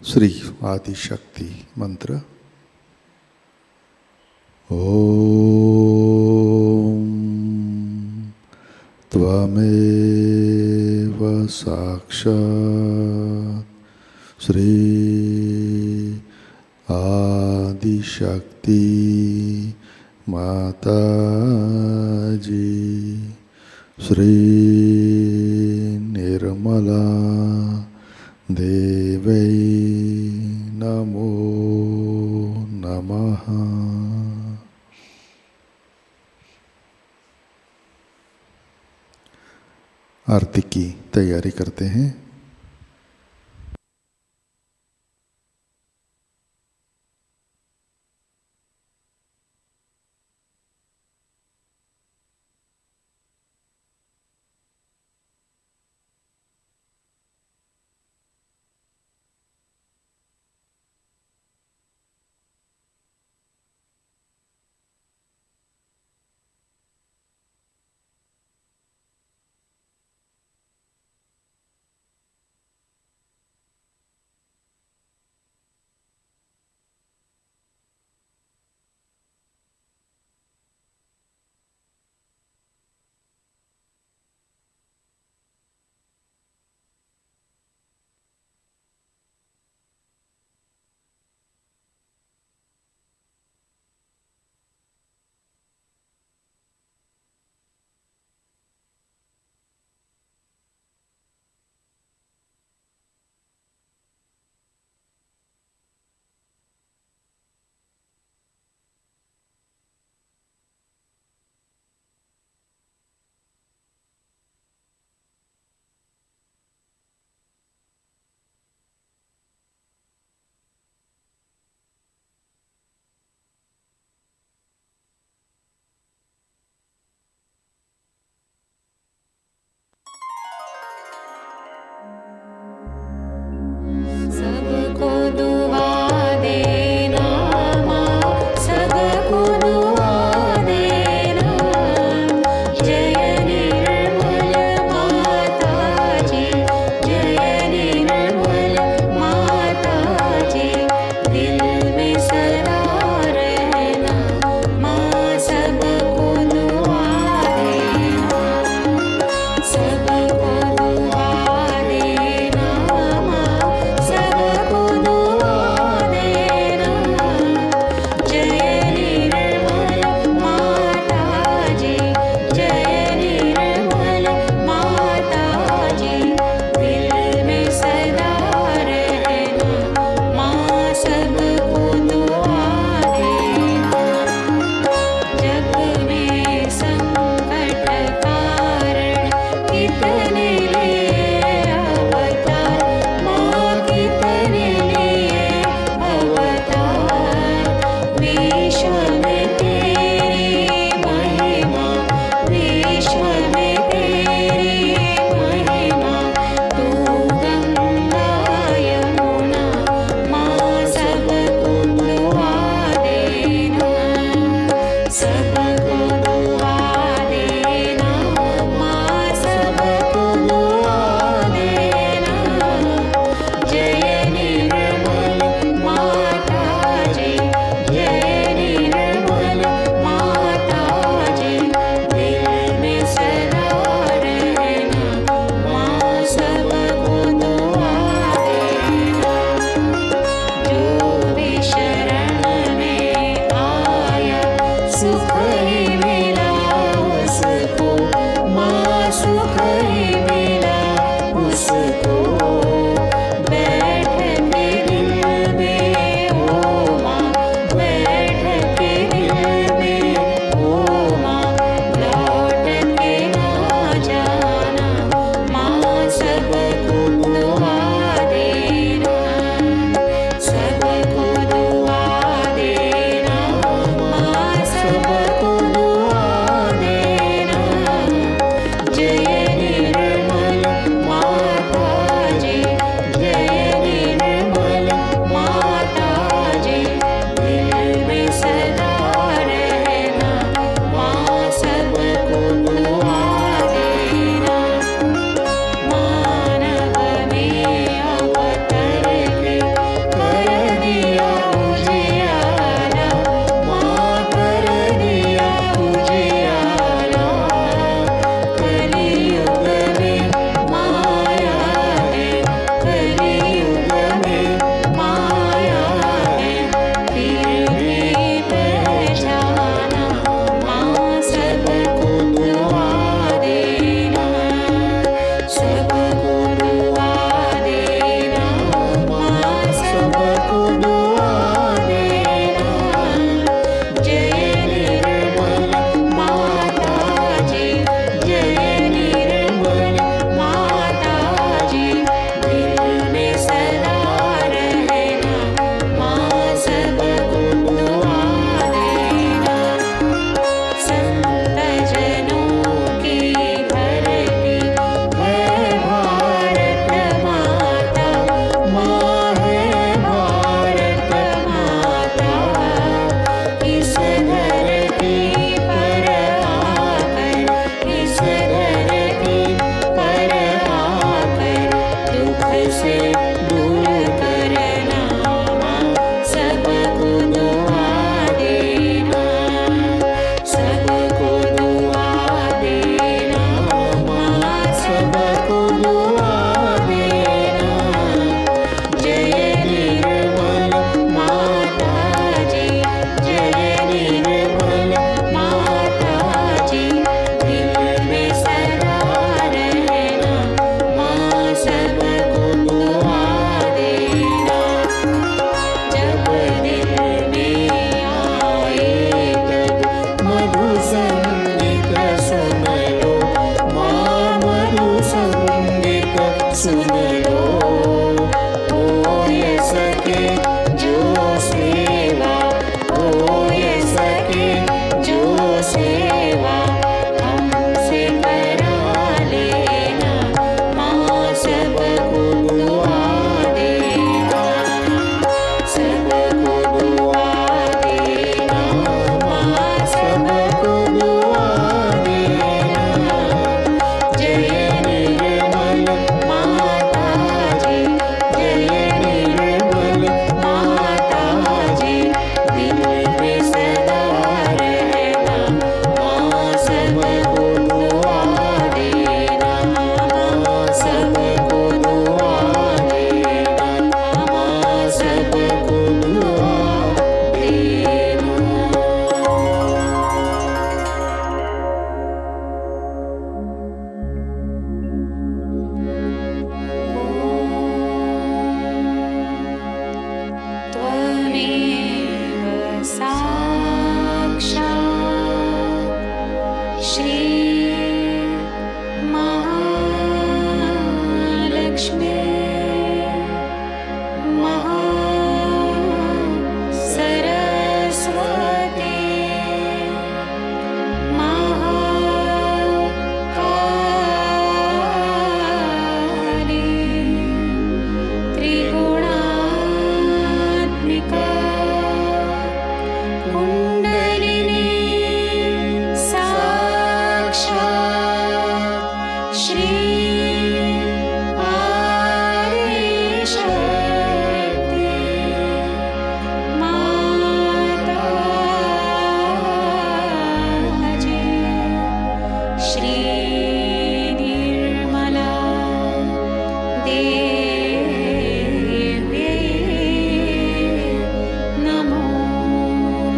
श्री आदि शक्ति मंत्र। ओम त्वमेव साक्षात् श्री आदिशक्ति माताजी श्री निर्मला देवै नमो नमः। आरती की तैयारी करते हैं। सुन लो हो ये सके जो सेवा हो ये सके जो सेवा हमसे करा लेना माँ सबको दुआ देना सबको दुआ देना माँ सबको दुआ देना जय निर्मल माताजी जय निर्मल माताजी दिल में सदा रहना माँ सबको दुआ देना माँ सबको दुआ देना माँ सबको दुआ देना। त्वमेव साक्षात् श्री महालक्ष्मी महासरस्वती महाकाली त्रिगुणात्मिका कुण्डलिनी साक्षात् श्री आदिशक्ति माताजी श्री निर्मला देव्यै नमो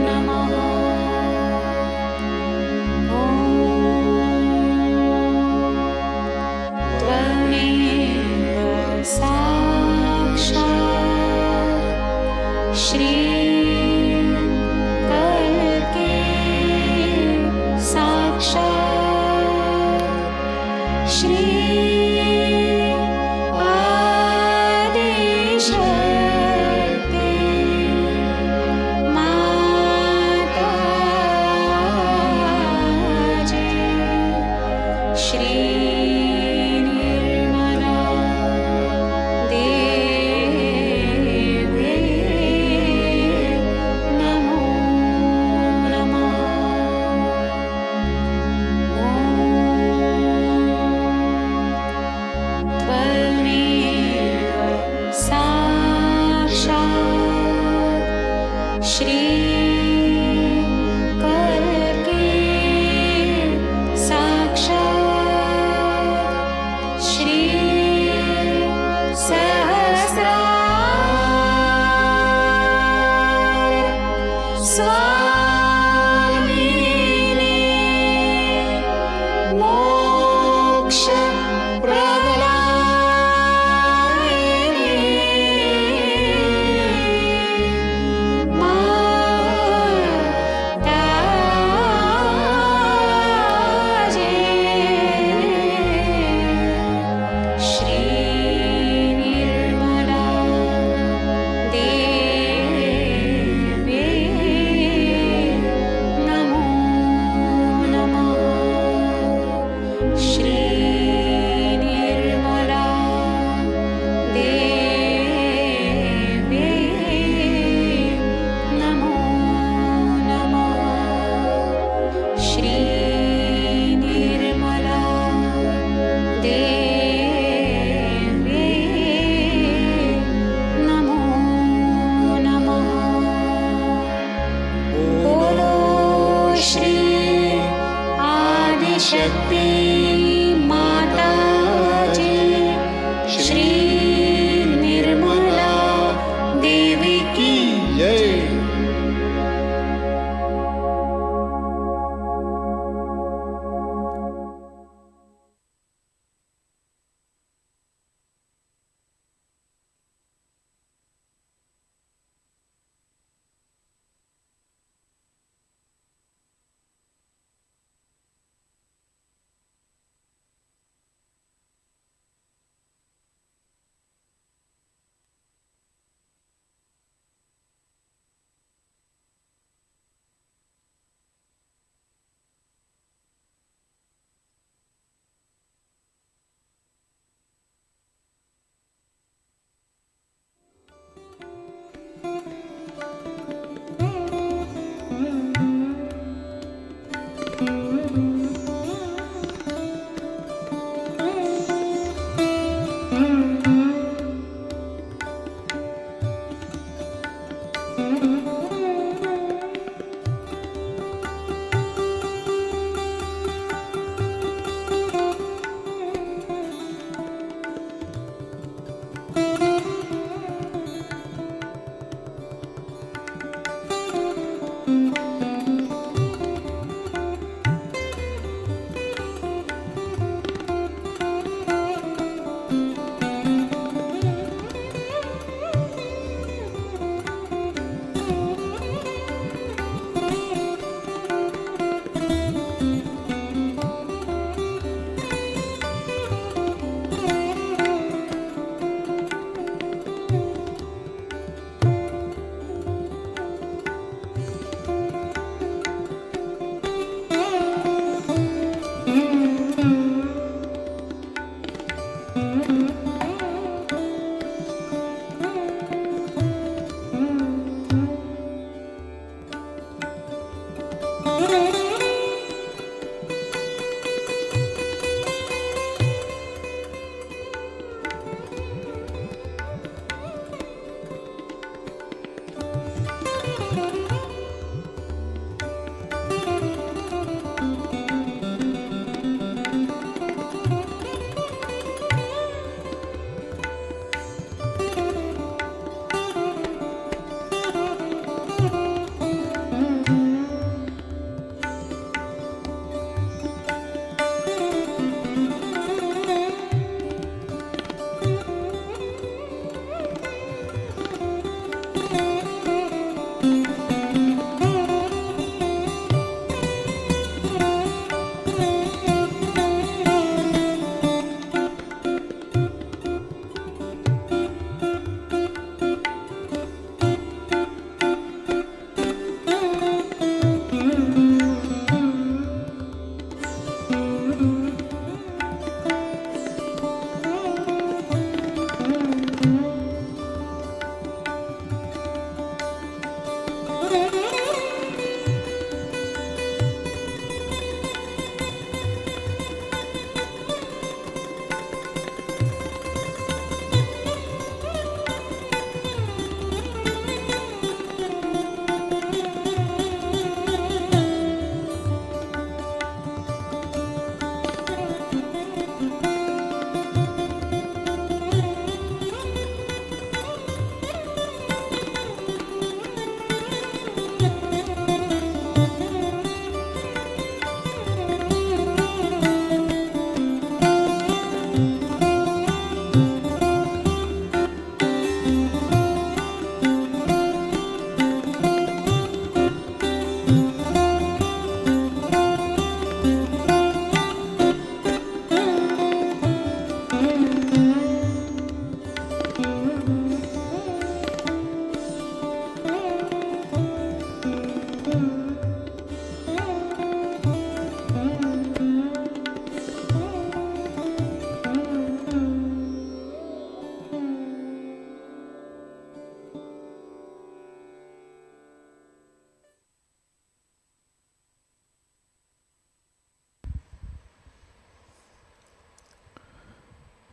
नमः। ॐ त्वमेव साक्षात् श्री कल्के साक्षात् श्री आदिशक्ति माताजी श्री निर्मला देव्यै नमो नमः। ॐ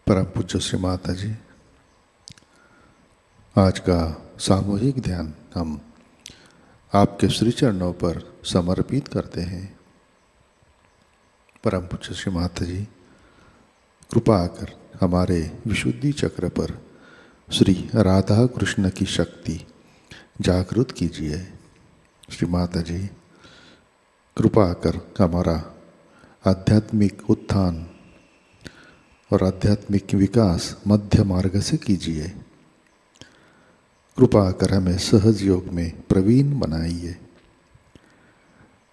परम पूज्य श्री माता जी, आज का सामूहिक ध्यान हम आपके श्री चरणों पर समर्पित करते हैं। परम पूज्य श्री माता जी, कृपा कर हमारे विशुद्धि चक्र पर श्री राधा कृष्ण की शक्ति जागृत कीजिए। श्री माता जी, कृपा कर हमारा आध्यात्मिक उत्थान और आध्यात्मिक विकास मध्य मार्ग से कीजिए। कृपा कर हमें सहज योग में प्रवीण बनाइए,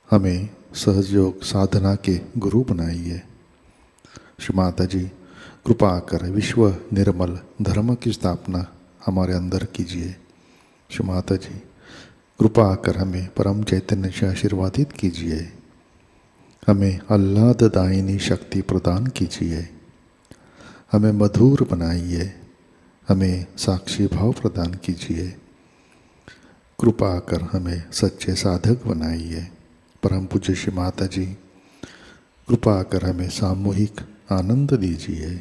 हमें सहज योग साधना के गुरु बनाइए। श्री माता जी, कृपा कर विश्व निर्मल धर्म की स्थापना हमारे अंदर कीजिए। श्री माता जी, कृपा कर हमें परम चैतन्य से आशीर्वादित कीजिए, हमें आह्लाददायिनी शक्ति प्रदान कीजिए, हमें मधुर बनाइए, हमें साक्षी भाव प्रदान कीजिए। कृपा कर हमें सच्चे साधक बनाइए। परम पूज्य श्री माता जी, कृपा कर हमें सामूहिक आनंद दीजिए।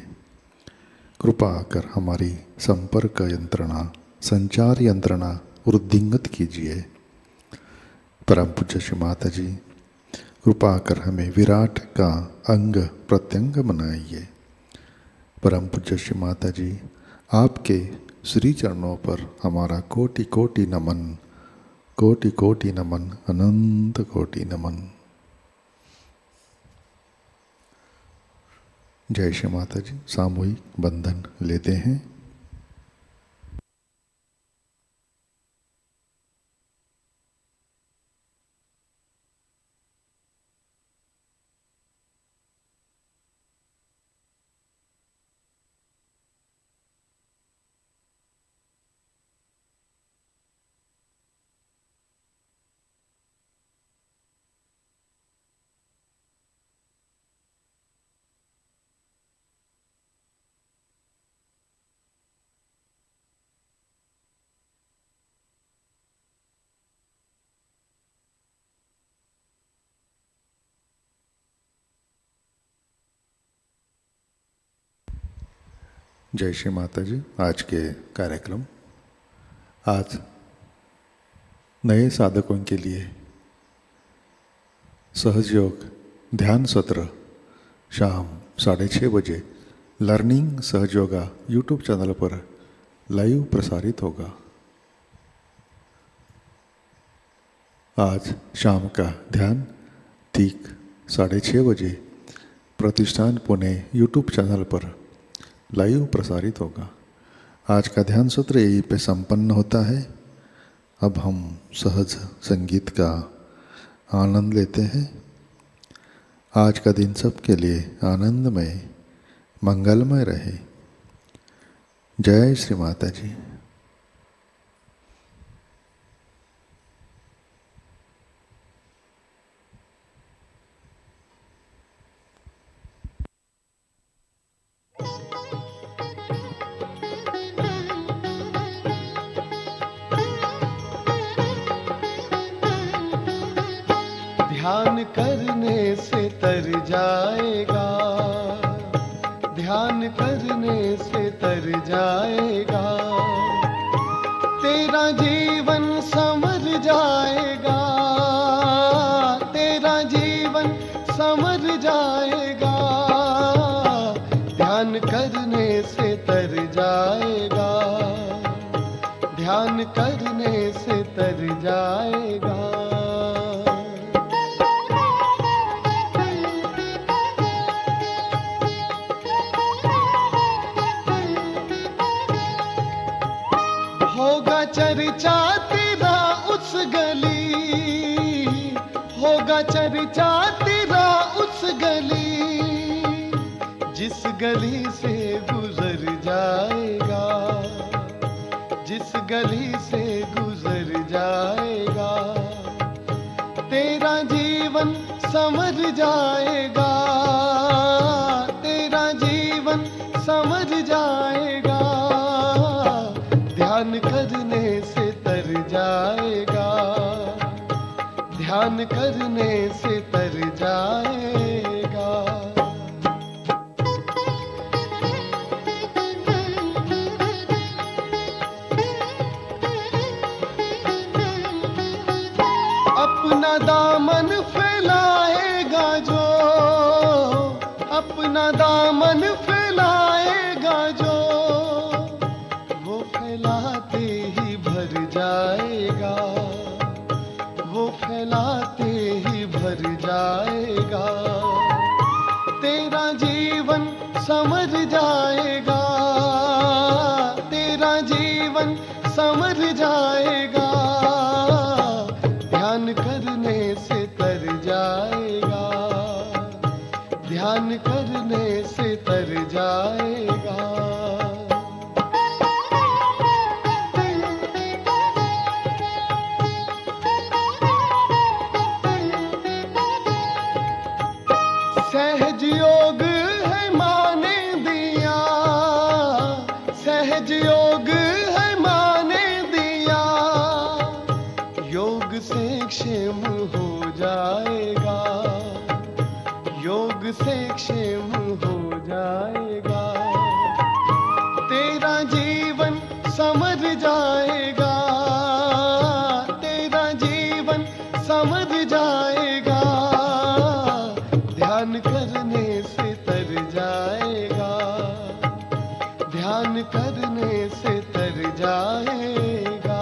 कृपा कर हमारी संपर्क यंत्रणा, संचार यंत्रणा वृद्धिंगत कीजिए। परम पूज्य श्री माता जी, कृपा कर हमें विराट का अंग प्रत्यंग बनाइए। परम पूज्य श्री माता जी, आपके श्री चरणों पर हमारा कोटि कोटि नमन, कोटि कोटि नमन, अनंत कोटि नमन। जय श्री माता जी। सामूहिक बंधन लेते हैं। जय श्री माता जी। आज के कार्यक्रम, आज नए साधकों के लिए सहज योग ध्यान सत्र शाम 6:30 बजे लर्निंग सहजयोगा यूट्यूब चैनल पर लाइव प्रसारित होगा। आज शाम का ध्यान ठीक 6:30 बजे प्रतिष्ठान पुणे यूट्यूब चैनल पर लाइव प्रसारित होगा। आज का ध्यान सत्र यहीं पे संपन्न होता है। अब हम सहज संगीत का आनंद लेते हैं। आज का दिन सबके लिए आनंदमय, मंगलमय रहे। जय श्री माता जी। ध्यान करने से तर जाएगा, ध्यान करने से तर जाएगा, तेरा जीवन संवर जाएगा, तेरा जीवन संवर जाएगा। ध्यान करने से तर जाएगा, ध्यान करने से तर जाएगा। होगा चर्चा तेरा उस गली, होगा चर्चा तेरा उस गली, जिस गली से गुजर जाएगा, जिस गली से गुजर जाएगा। तेरा जीवन संवर जाएगा, तेरा जीवन संवर जाएगा। ध्यान करने से तर जाएगा, ध्यान करने से तर जाएगा। अपना दामन फैलाएगा जो, वो फैलाते ही भर जाएगा, वो फैलाते ही भर जाएगा। तेरा जीवन समर जाएगा, तेरा जीवन समर जाएगा। ध्यान करने से तर जाएगा, ध्यान करने से तर जाएगा। सहज योग है माने दिया, सहज योग है माने दिया। योग से क्षेम हो जाएगा, योग से क्षेम हो जाएगा। तेरा जीवन समर जाएगा, तेरा जीवन समर जाएगा। ध्यान करने से तर जाएगा, ध्यान करने से तर जाएगा।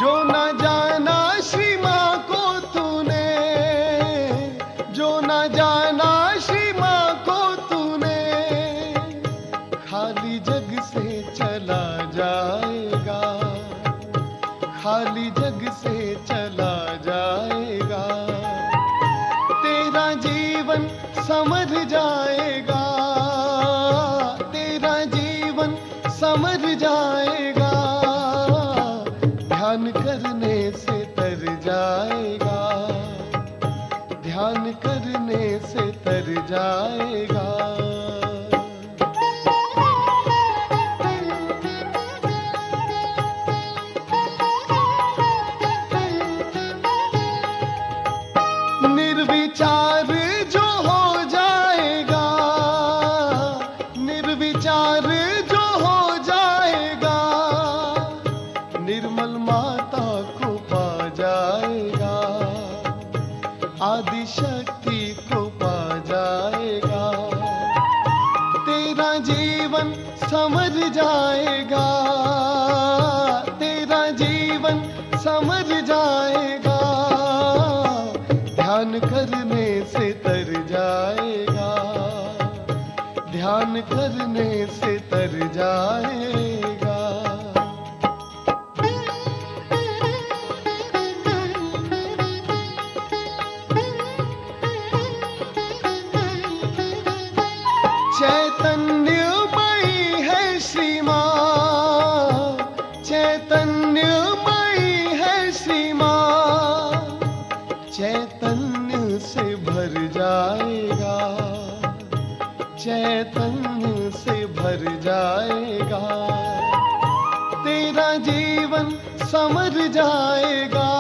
जो ना जाना श्री माँ को तूने, जो ना जाना श्री माँ को तूने, खाली जग से चला जाएगा, खाली जग से चला जाएगा। तेरा जीवन समर जाएगा, तेरा जीवन समर जाएगा। ध्यान करने से तर जाएगा, ध्यान करने से तर जाएगा। निर्विचार जो हो जाएगा, निर्विचार जो हो जाएगा, निर्मल माता को पा जाएगा, आदि शक्ति को पा जाएगा। तेरा जीवन समर जाएगा, तेरा जीवन समर जाएगा। ध्यान करने से तर जाएगा, ध्यान करने से तर जाएगा। चैतन्यमयी है श्री माँ, चैतन्यमयी है श्री माँ। चैतन्य से भर जाएगा, चैतन्य से भर जाएगा। तेरा जीवन समर जाएगा,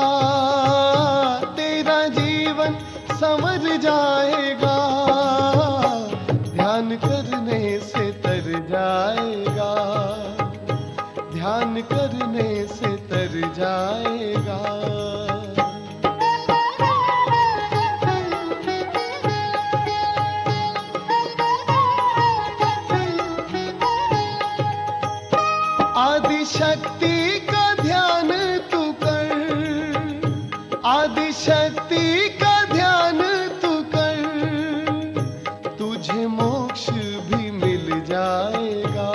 तेरा जीवन समर जाएगा। ध्यान करने से तर जाएगा, ध्यान करने से तर जाएगा। आदि शक्ति का ध्यान तू कर, आदि शक्ति का ध्यान तू कर। तुझे मोक्ष भी मिल जाएगा,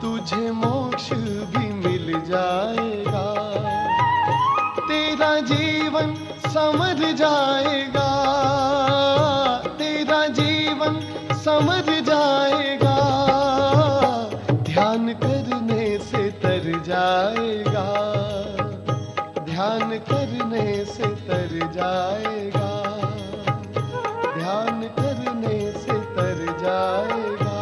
तुझे मोक्ष भी मिल जाएगा। तेरा जीवन समर जाएगा, तेरा जीवन समर जाएगा। ध्यान करने से तर जाएगा, ध्यान करने से तर जाएगा, ध्यान करने से तर जाएगा,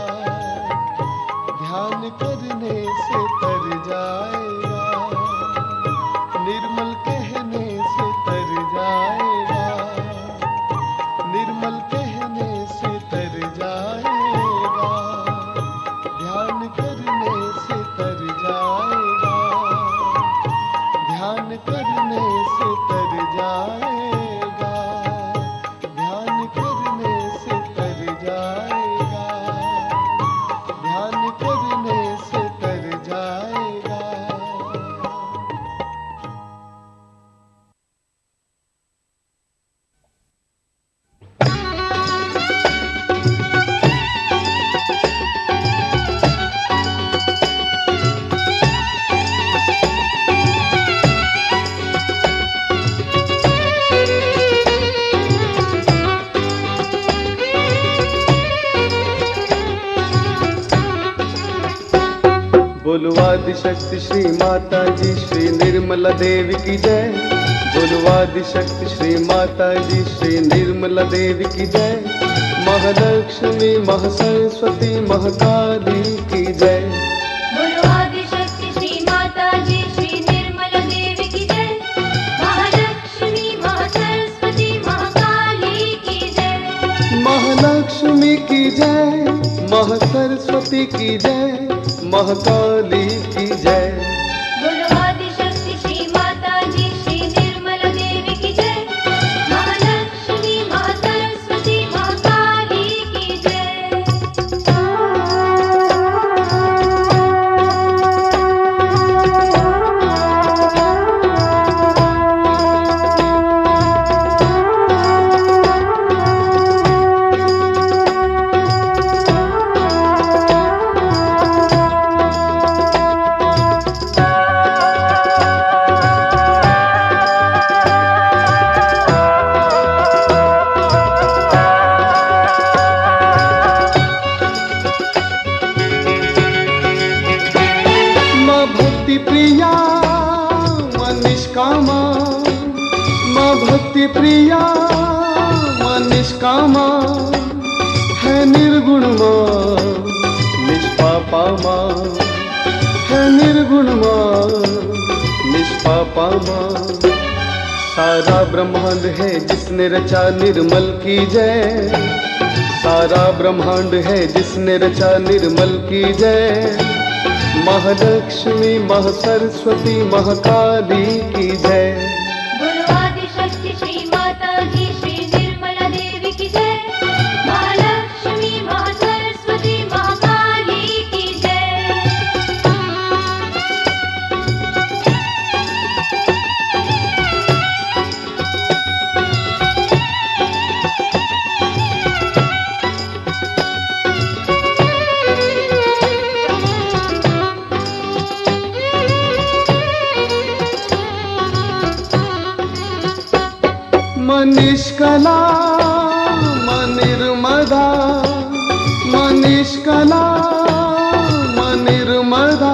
ध्यान करने से तर जाएगा। निर्मल कहने से तर जाएगा, निर्मल कहने से तर जाएगा। ध्यान करने से तर तर जाएगा, ध्यान करने से तर जाएगा, ध्यान करने से तर जाएगा। बोलो आदिशक्ति श्री माता जी श्री निर्मला देवी की जय। बोलो आदिशक्ति श्री माता जी श्री निर्मला देवी की जय। महालक्ष्मी महासरस्वती महाकाली की जय। बोलो आदिशक्ति श्री माता जी श्री निर्मला देवी की जय। महालक्ष्मी महासरस्वती महाकाली की जय। महालक्ष्मी की जय, महासरस्वती की जय, महाकाली की जय। बोलो आदिशक्ति श्री माता जी श्री निर्मला देवी की जय। महालक्ष्मी महासरस्वती महाकाली की जय। प्रिया मां निष्कामा, मां भक्ति प्रिया मां निष्कामा, है निर्गुण मां निष्पापा मां, है निर्गुण मां निष्पापा मां। सारा ब्रह्मांड है जिसने रचा निर्मल की जय। सारा ब्रह्मांड है जिसने रचा निर्मल की जय। महालक्ष्मी महासरस्वती महाकाली की जय। बोलो आदिशक्ति श्री माता जी श्री निर्मला देवी की जय। महालक्ष्मी महासरस्वती महाकाली की जय। मनिष्कला मनिर्मदा, मनिष्कला मनिर्मदा,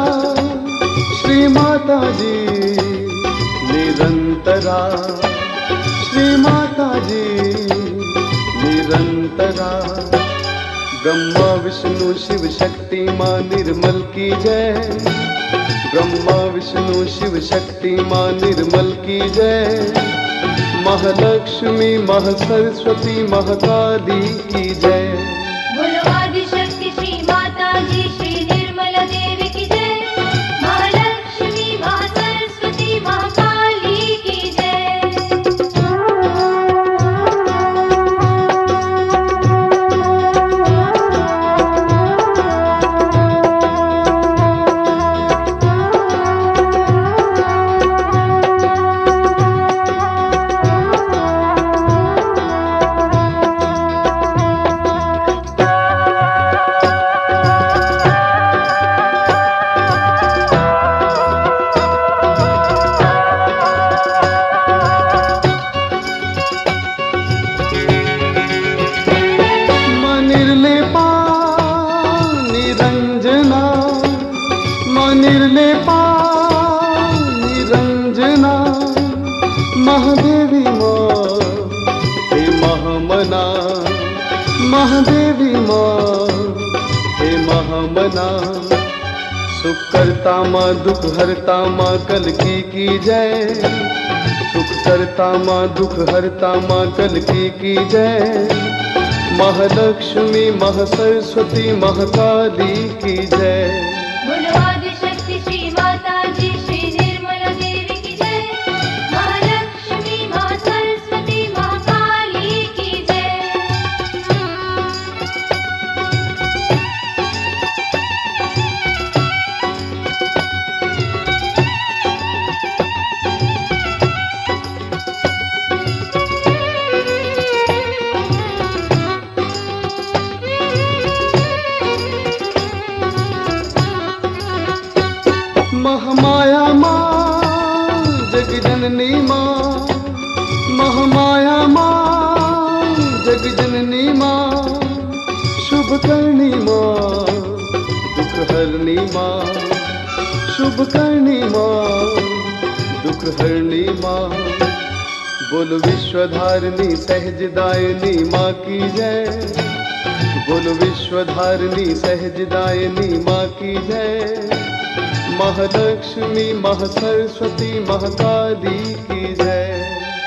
श्री माता जी निरंतरा, श्री माता जी निरंतरा। ब्रह्मा विष्णु शिव शक्ति मां निर्मल की जय। ब्रह्मा विष्णु शिव शक्ति मां निर्मल की जय। महालक्ष्मी महासरस्वती महाकाली की जय। बोलो आदिशक्ति श्री माता जी श्री निर्मला देवी की जय। महालक्ष्मी महासरस्वती महाकाली की जय। निर्लेपा निरंजना, महादेवी मां हे महामना, महादेवी मां हे महामना। सुख करता मां दुख हरता मां कल्की की जय। सुख करता मां दुख हरता मां कल्की की जय। महालक्ष्मी महासरस्वती महाकाली की जय। बोलो आदिशक्ति श्री माता जी श्री निर्मला देवी की जय। महालक्ष्मी करनी माँ, महामाया माँ, जग जननी माँ, शुभ करनी माँ, दुख हरनी माँ, शुभ करनी माँ, दुख हरनी माँ। बोलो विश्वधारिणी सहजदायिनी माँ की जय, बोलो विश्वधारिणी सहजदायिनी माँ की जय। महालक्ष्मी महासरस्वती महाकाली की जय।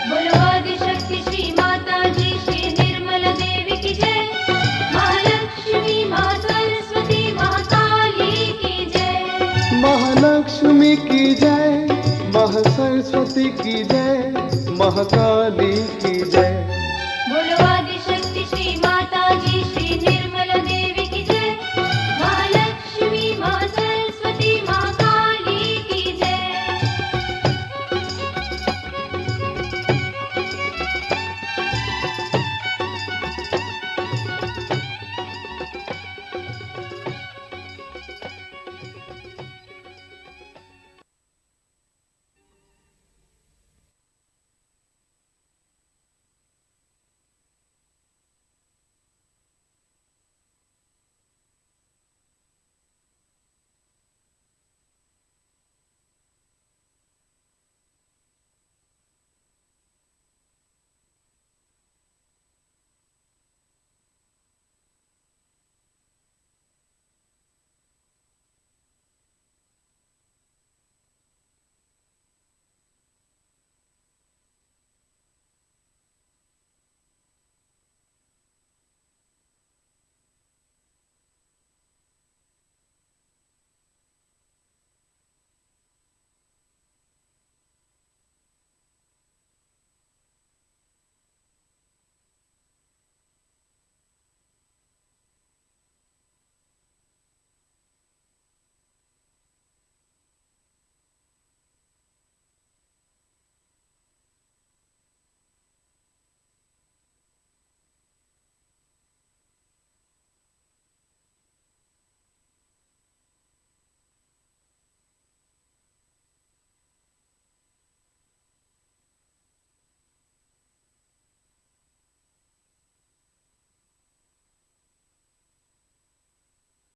बोलो आदिशक्ति श्री माताजी श्री निर्मला देवी की जय। महालक्ष्मी महासरस्वती महाकाली की जय। महालक्ष्मी की जय, महासरस्वती की जय, महाकाली की जय। बोलो आदिशक्ति श्री माताजी श्री